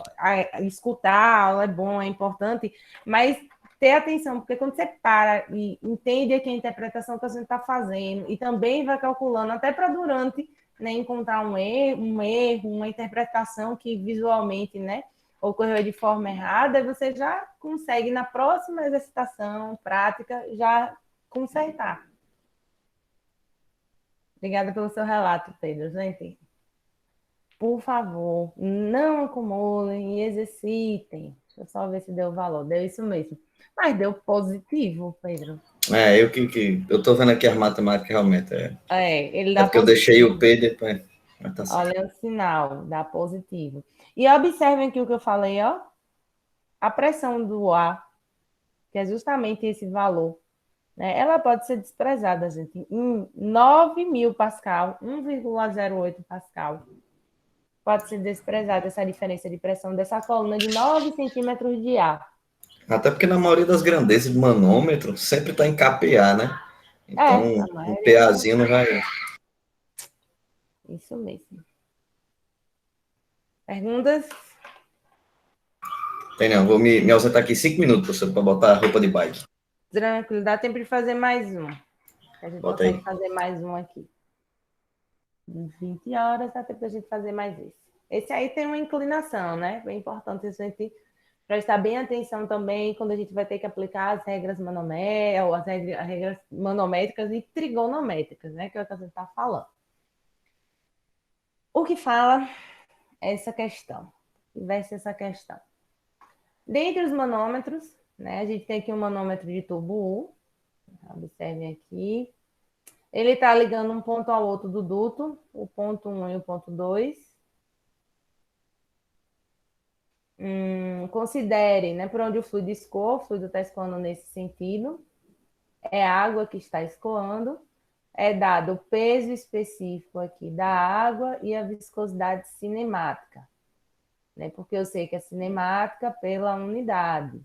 S1: escutar a aula é bom, é importante, mas ter atenção, porque quando você para e entende aqui a interpretação que a gente está fazendo, e também vai calculando, até para durante, né, encontrar um erro, uma interpretação que visualmente, né, ocorreu de forma errada, você já consegue, na próxima exercitação, prática, já consertar. Obrigada pelo seu relato, Pedro. Gente, por favor, não acumulem e exercitem. Deixa eu só ver se deu valor. Deu isso mesmo. Mas deu positivo, Pedro.
S2: Eu tô vendo aqui as matemáticas realmente.
S1: Ele
S2: É
S1: dá
S2: porque eu deixei o
S1: positivo.
S2: P depois. Mas tá certo.
S1: Olha o sinal, dá positivo. E observem aqui o que eu falei, ó. A pressão do ar, que é justamente esse valor, né? Ela pode ser desprezada, gente, em 9.000 Pascal, 1,08 Pascal. Pode ser desprezada essa diferença de pressão dessa coluna de 9 centímetros de ar.
S2: Até porque na maioria das grandezas de manômetro sempre está em KPA, né? Então,
S1: A
S2: um
S1: maioria tá
S2: PAzinho não vai.
S1: isso mesmo. Perguntas?
S2: Tem não, vou me ausentar aqui 5 minutos, professor, para botar a roupa de bike.
S1: Tranquilo, dá tempo de fazer mais um. A gente
S2: Bota
S1: consegue
S2: aí.
S1: fazer mais um aqui. 20 horas dá tempo da gente fazer mais esse. Esse aí tem uma inclinação, né? É importante a gente prestar bem atenção também quando a gente vai ter que aplicar as regras manométricas, as regras manométricas e trigonométricas, né? Que é o que a gente está falando. O que fala é essa questão. Vai ser essa questão. Dentre os manômetros, né? A gente tem aqui um manômetro de tubo U. Observem aqui. Ele está ligando um ponto ao outro do duto, o ponto 1 e o ponto 2. Considere, né, por onde o fluido está escoando nesse sentido. É a água que está escoando. É dado o peso específico aqui da água e a viscosidade cinemática, né? Porque eu sei que é cinemática pela unidade.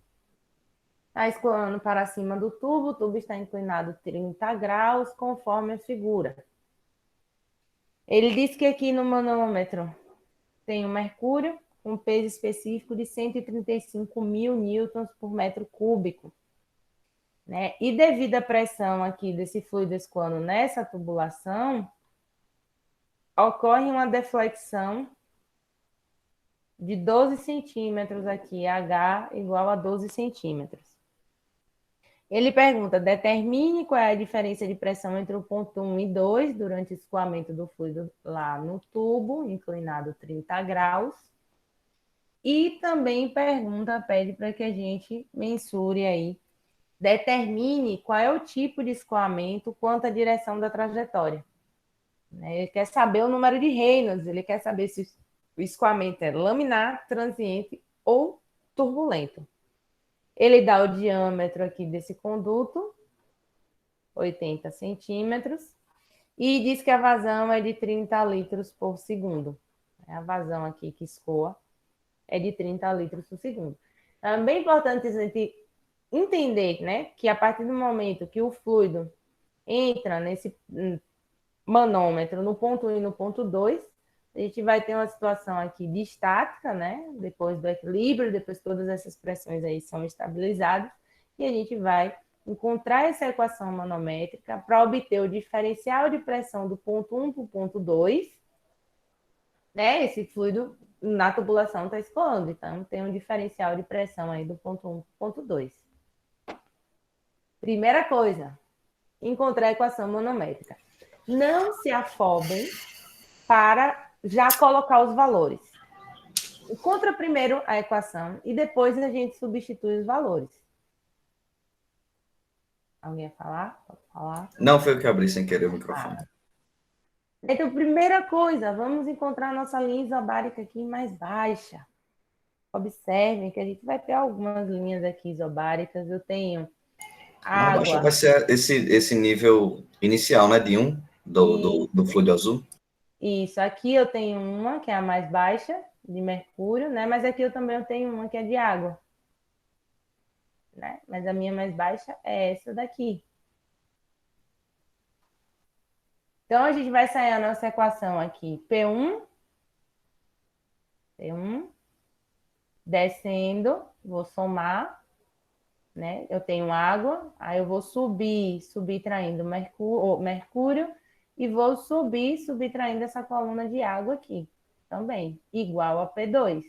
S1: Está escoando para cima do tubo, o tubo está inclinado 30 graus, conforme a figura. Ele diz que aqui no manômetro tem o mercúrio, com peso específico de 135.000 newtons por metro cúbico. Né? E devido à pressão aqui desse fluido escoando nessa tubulação, ocorre uma deflexão de 12 centímetros aqui, H igual a 12 centímetros. Ele pergunta, determine qual é a diferença de pressão entre o ponto 1 e 2 durante o escoamento do fluido lá no tubo, inclinado 30 graus. E também pede para que a gente mensure aí determine qual é o tipo de escoamento quanto à direção da trajetória. Ele quer saber o número de Reynolds, ele quer saber se o escoamento é laminar, transiente ou turbulento. Ele dá o diâmetro aqui desse conduto, 80 centímetros, e diz que a vazão é de 30 litros por segundo. A vazão aqui que escoa é de 30 litros por segundo. É bem importante a gente entender, né, que a partir do momento que o fluido entra nesse manômetro no ponto 1 e no ponto 2, a gente vai ter uma situação aqui de estática, né, depois do equilíbrio, depois todas essas pressões aí são estabilizadas, e a gente vai encontrar essa equação manométrica para obter o diferencial de pressão do ponto 1 para o ponto 2, né, esse fluido na tubulação está escoando, então tem um diferencial de pressão aí do ponto 1 para o ponto 2. Primeira coisa, encontrar a equação manométrica. Não se afobem para já colocar os valores. Encontra primeiro a equação e depois a gente substitui os valores. Alguém vai falar? Pode falar?
S2: Não, foi eu que abri sem querer o microfone.
S1: Então, primeira coisa, vamos encontrar a nossa linha isobárica aqui mais baixa. Observem que a gente vai ter algumas linhas aqui isobáricas. Eu tenho
S2: Mais baixa
S1: água.
S2: vai ser esse nível inicial, né? De 1 do fluido azul.
S1: Isso, aqui eu tenho uma que é a mais baixa, de mercúrio, né? Mas aqui eu também tenho uma que é de água. Né? Mas a minha mais baixa é essa daqui. Então, a gente vai sair a nossa equação aqui. P1, descendo, vou somar, né? Eu tenho água, aí eu vou subtraindo mercúrio, e vou subtraindo essa coluna de água aqui, também, igual a P2.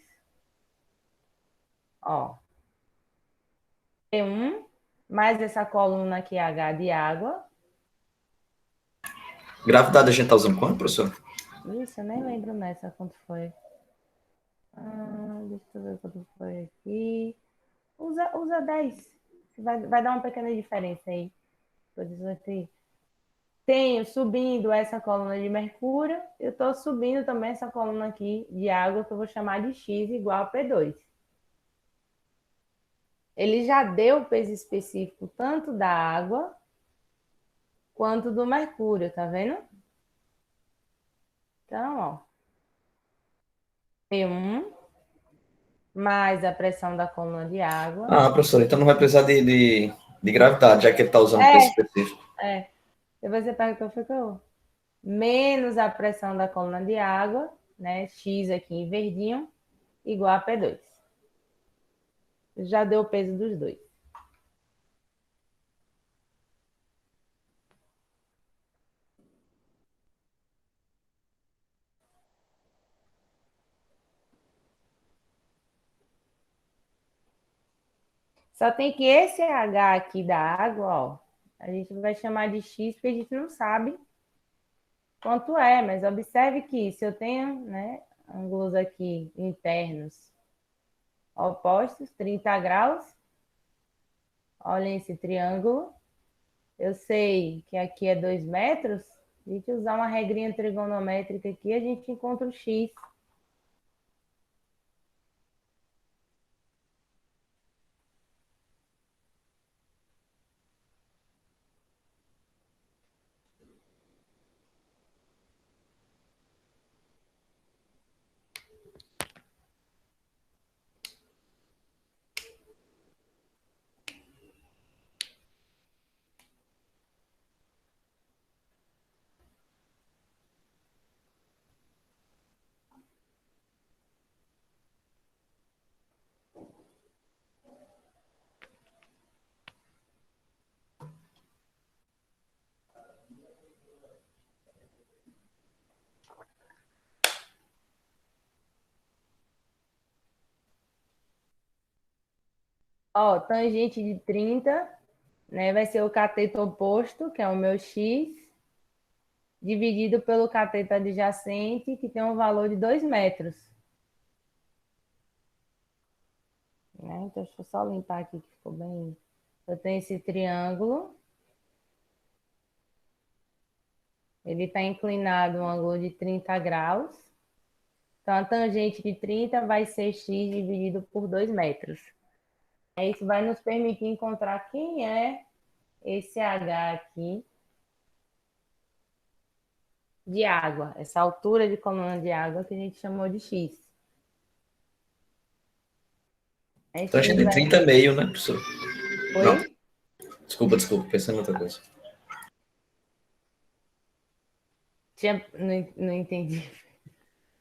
S1: Ó, P1, mais essa coluna aqui H de água.
S2: Gravidade a gente tá usando quanto, professor?
S1: Isso, eu nem lembro nessa quanto foi. Deixa eu ver quanto foi aqui. Usa 10. Vai dar uma pequena diferença aí. Tenho subindo essa coluna de mercúrio. Eu estou subindo também essa coluna aqui de água, que eu vou chamar de X igual a P2. Ele já deu o peso específico tanto da água quanto do mercúrio, tá vendo? Então, ó. P1 mais a pressão da coluna de água.
S2: Ah, professor, então não vai precisar de gravidade, já que ele está usando peso específico.
S1: Depois você perguntou, ficou menos a pressão da coluna de água, né? X aqui em verdinho, igual a P2. Já deu o peso dos dois. Só tem que esse H aqui da água, ó, a gente vai chamar de X, porque a gente não sabe quanto é, mas observe que se eu tenho, né, ângulos aqui internos opostos, 30 graus, olhem esse triângulo, eu sei que aqui é 2 metros, a gente usar uma regrinha trigonométrica aqui, a gente encontra o X. Ó, tangente de 30, né, vai ser o cateto oposto, que é o meu X, dividido pelo cateto adjacente, que tem um valor de 2 metros. Né? Então, deixa eu só limpar aqui, que ficou bem Eu tenho esse triângulo. Ele está inclinado um ângulo de 30 graus. Então, a tangente de 30 vai ser x dividido por 2 metros. Isso vai nos permitir encontrar quem é esse H aqui de água, essa altura de coluna de água que a gente chamou de x.
S2: Tangente de 30 é meio, né, professor?
S1: Oi?
S2: Não. Desculpa, pensando em outra coisa.
S1: Não entendi.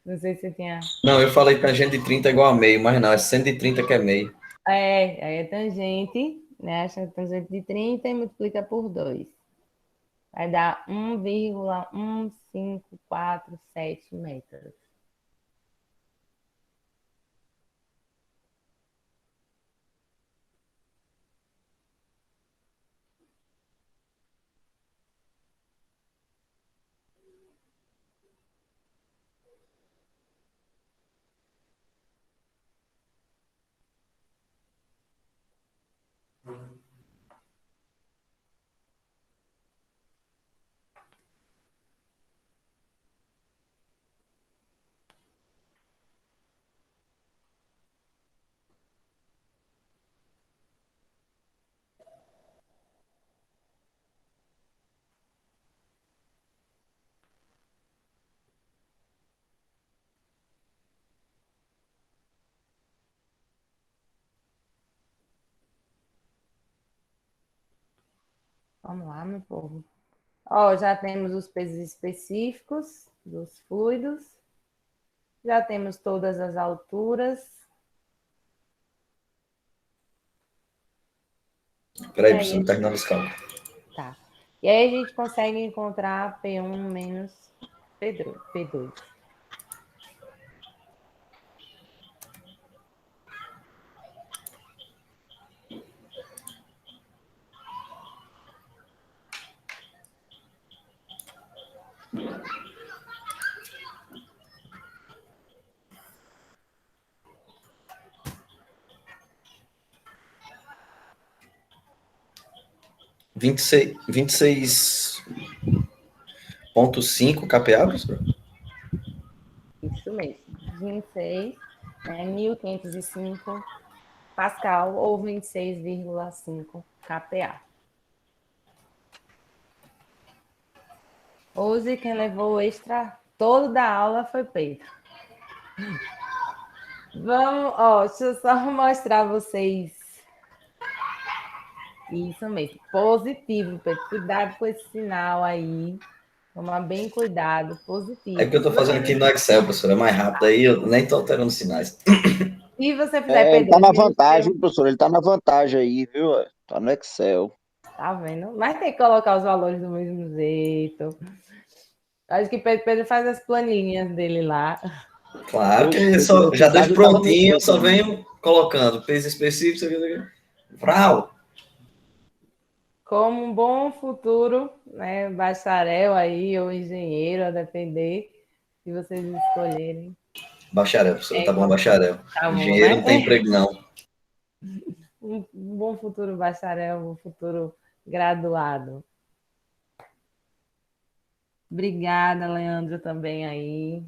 S1: Não sei se você tinha...
S2: Não, eu falei tangente de 30 é igual a meio, mas não, é 130 que é meio.
S1: Aí é tangente, né? Acha tangente de 30 e multiplica por 2. Vai dar 1,1547 metros. Vamos lá, meu povo. Ó, já temos os pesos específicos dos fluidos. Já temos todas as alturas.
S2: Peraí, professor, não terminando os cálculos.
S1: Tá. E aí a gente consegue encontrar P1 menos P2.
S2: Vinte e seis 26,5 kPa, professor?
S1: Isso mesmo. 26, né, 1.505 Pascal ou 26,5 kPa. Hoje quem levou o extra todo da aula foi Pedro. Vamos, ó, deixa eu só mostrar a vocês. Isso mesmo, positivo, Pedro. Cuidado com esse sinal aí. Tomar bem cuidado, positivo.
S2: É que eu estou fazendo aqui no Excel, professor, é mais rápido aí, eu nem estou alterando os sinais.
S1: Se você fizer,
S8: Ele
S1: Pedro,
S8: tá na vantagem, professor. Ele tá na vantagem aí, viu? Tá no Excel.
S1: tá vendo? Mas tem que colocar os valores do mesmo jeito. Acho que Pedro faz as planilhas dele lá.
S2: Claro que já deixo prontinho, eu só venho colocando peso específico, Vral.
S1: Como um bom futuro, né, bacharel aí, ou engenheiro, a depender, se vocês escolherem.
S2: Bacharel, professor, tá bom, bacharel.
S1: Tá bom,
S2: Engenheiro
S1: né?
S2: não tem emprego, não.
S1: Um bom futuro bacharel, um futuro graduado. Obrigada, Leandro, também aí.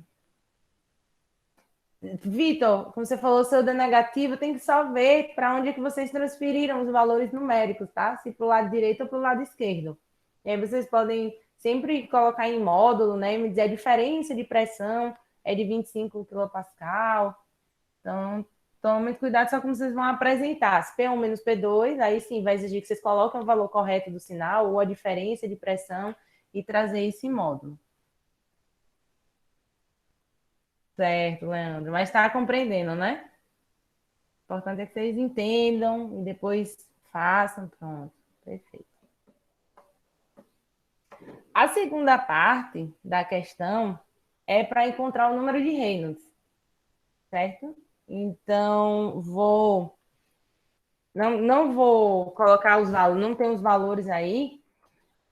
S1: Vitor, como você falou, seu D negativo, tem que só ver para onde é que vocês transferiram os valores numéricos, tá? Se para o lado direito ou para o lado esquerdo. E aí vocês podem sempre colocar em módulo, né? E me dizer a diferença de pressão é de 25 kPa. Então, tome muito cuidado só como vocês vão apresentar. Se P1 menos P2, aí sim vai exigir que vocês coloquem o valor correto do sinal ou a diferença de pressão e trazer isso em módulo. Certo, Leandro. Mas está compreendendo, né? O importante é que vocês entendam e depois façam. Pronto. Perfeito. A segunda parte da questão é para encontrar o número de Reynolds. Certo? Então, não vou colocar os valores, não tem os valores aí,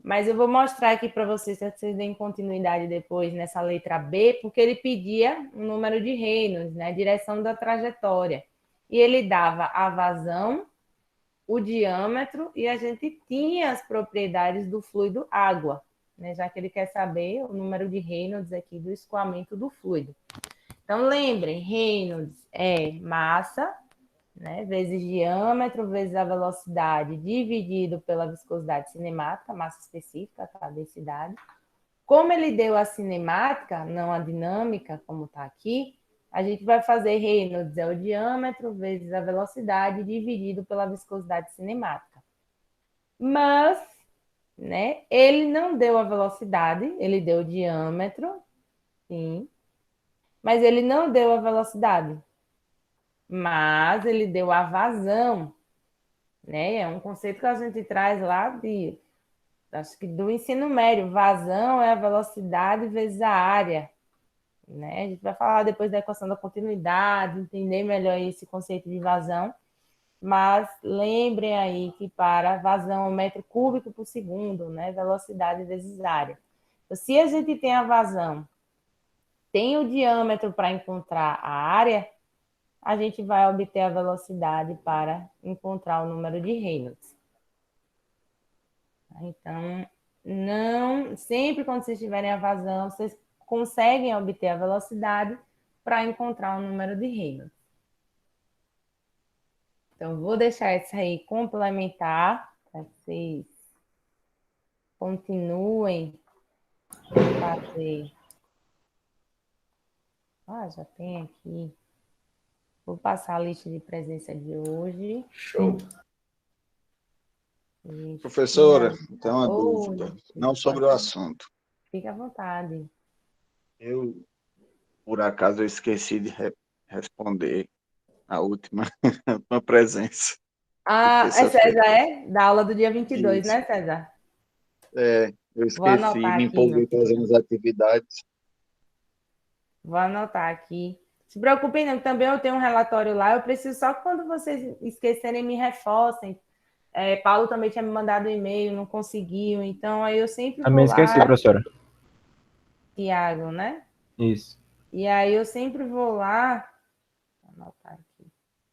S1: mas eu vou mostrar aqui para vocês, se vocês deem continuidade depois nessa letra B, porque ele pedia um número de Reynolds, né? A direção da trajetória. E ele dava a vazão o diâmetro e a gente tinha as propriedades do fluido água, né? Já que ele quer saber o número de Reynolds aqui do escoamento do fluido. Então, lembrem, Reynolds é massa, né, vezes diâmetro, vezes a velocidade, dividido pela viscosidade cinemática, massa específica, tá? Densidade. Como ele deu a cinemática, não a dinâmica, como está aqui, a gente vai fazer Reynolds é o diâmetro vezes a velocidade dividido pela viscosidade cinemática. Mas, né, ele não deu a velocidade, ele deu o diâmetro, sim, mas ele não deu a velocidade. Mas ele deu a vazão, né? É um conceito que a gente traz lá acho que do ensino médio. Vazão é a velocidade vezes a área, né? A gente vai falar depois da equação da continuidade, entender melhor esse conceito de vazão. Mas lembrem aí que para vazão é um metro cúbico por segundo, né? Velocidade vezes área. Então, se a gente tem a vazão, tem o diâmetro para encontrar a área, a gente vai obter a velocidade para encontrar o número de Reynolds. Então, não sempre quando vocês tiverem a vazão, vocês conseguem obter a velocidade para encontrar o número de Reynolds. Então, vou deixar isso aí complementar para que vocês continuem a fazer. Já tem aqui. Vou passar a lista de presença de hoje.
S2: Show.
S6: Professora, tem uma
S1: Oi,
S6: dúvida, não sobre o assunto.
S1: Fique à vontade.
S6: Eu, por acaso, eu esqueci de responder a última, última presença.
S1: É César, da aula do dia 22,
S6: Isso.
S1: né, César?
S6: Eu
S1: Vou
S6: esqueci,
S1: anotar
S6: me
S1: aqui, meu
S6: empolguei
S1: filho.
S6: fazendo as atividades.
S1: Vou anotar aqui. Se preocupem não, também eu tenho um relatório lá, eu preciso só que quando vocês esquecerem, me reforcem. Paulo também tinha me mandado um e-mail, não conseguiu, então aí eu sempre
S3: Também
S1: vou lá.
S3: esqueci, professora.
S1: Tiago, né?
S3: Isso.
S1: E aí eu sempre vou lá, vou anotar aqui,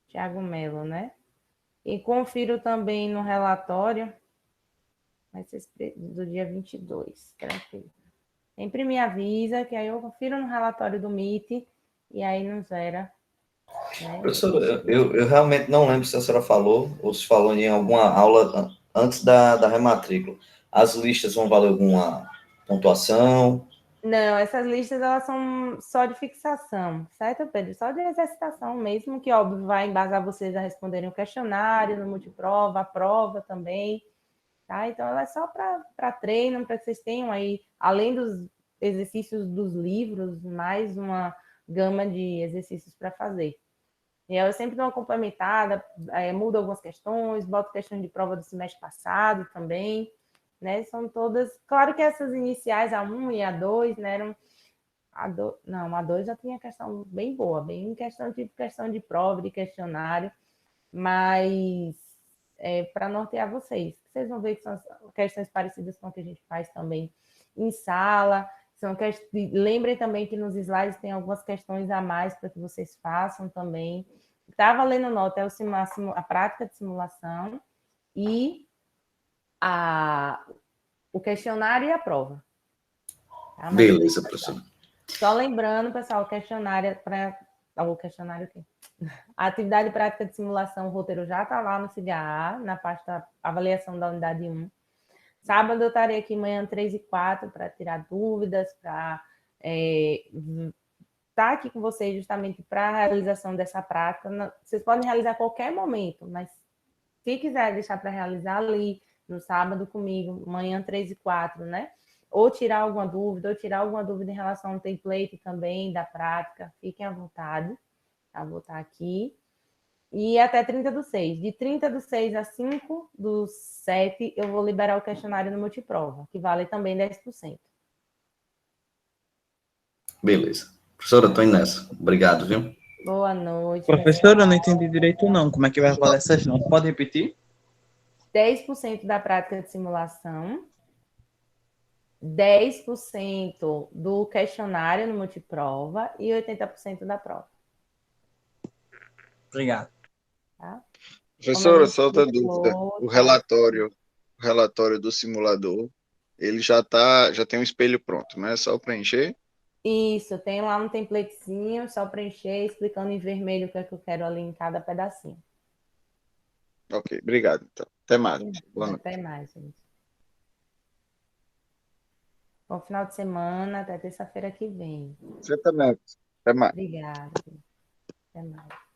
S1: Tiago Melo, né? E confiro também no relatório, do dia 22, tranquilo. Sempre me avisa, que aí eu confiro no relatório do MIT, e aí não zera. Né?
S2: Professor, eu realmente não lembro se a senhora falou, ou se falou em alguma aula antes da rematrícula. As listas vão valer alguma pontuação?
S1: Não, essas listas elas são só de fixação, certo, Pedro? Só de exercitação mesmo, que óbvio vai embasar vocês a responderem o questionário, no multiprova, a prova também, tá? Então ela é só para treino, para que vocês tenham aí, além dos exercícios dos livros, mais uma gama de exercícios para fazer. E eu sempre dou uma complementada, mudo algumas questões, boto questões de prova do semestre passado também, né? São todas. Claro que essas iniciais, A1 e A2, né? Eram. Não, A2 já tinha questão bem boa, bem questão de prova, de questionário, mas para nortear vocês. Vocês vão ver que são questões parecidas com o que a gente faz também em sala. Lembrem também que nos slides tem algumas questões a mais para que vocês façam também. Está valendo nota, a prática de simulação e o questionário e a prova. Tá?
S2: Beleza, professor.
S1: Só lembrando, pessoal, o questionário aqui. A atividade prática de simulação, o roteiro já está lá no CIGA, na parte da avaliação da unidade 1. Sábado eu estarei aqui manhã 3 e 4 para tirar dúvidas, para estar aqui com vocês justamente para a realização dessa prática. Vocês podem realizar a qualquer momento, mas se quiser deixar para realizar ali, no sábado comigo, manhã 3 e 4, né? Ou tirar alguma dúvida em relação ao template também da prática, fiquem à vontade. Tá? Vou estar aqui. E até 30/6. De 30/6 a 5/7, eu vou liberar o questionário no multiprova, que vale também 10%.
S2: Beleza. Professora, estou indo nessa. Obrigado, viu?
S1: Boa noite.
S4: Professora, eu não entendi direito não. Como é que vai valer essas notas? Pode repetir?
S1: 10% da prática de simulação, 10% do questionário no multiprova e 80% da prova.
S4: Obrigado.
S1: Tá?
S6: Professora,
S1: gente
S6: só outra dúvida.
S1: explicou,
S6: O
S1: tá.
S6: relatório do simulador, ele já tem um espelho pronto, né? É só preencher.
S1: Isso, tem lá um templatezinho, só preencher, explicando em vermelho o que é que eu quero ali em cada pedacinho.
S6: Ok, obrigado, então. Até mais. Boa noite.
S1: Até mais, gente. Bom final de semana, até terça-feira que vem.
S6: Você também. Até mais.
S1: Obrigada. Até mais.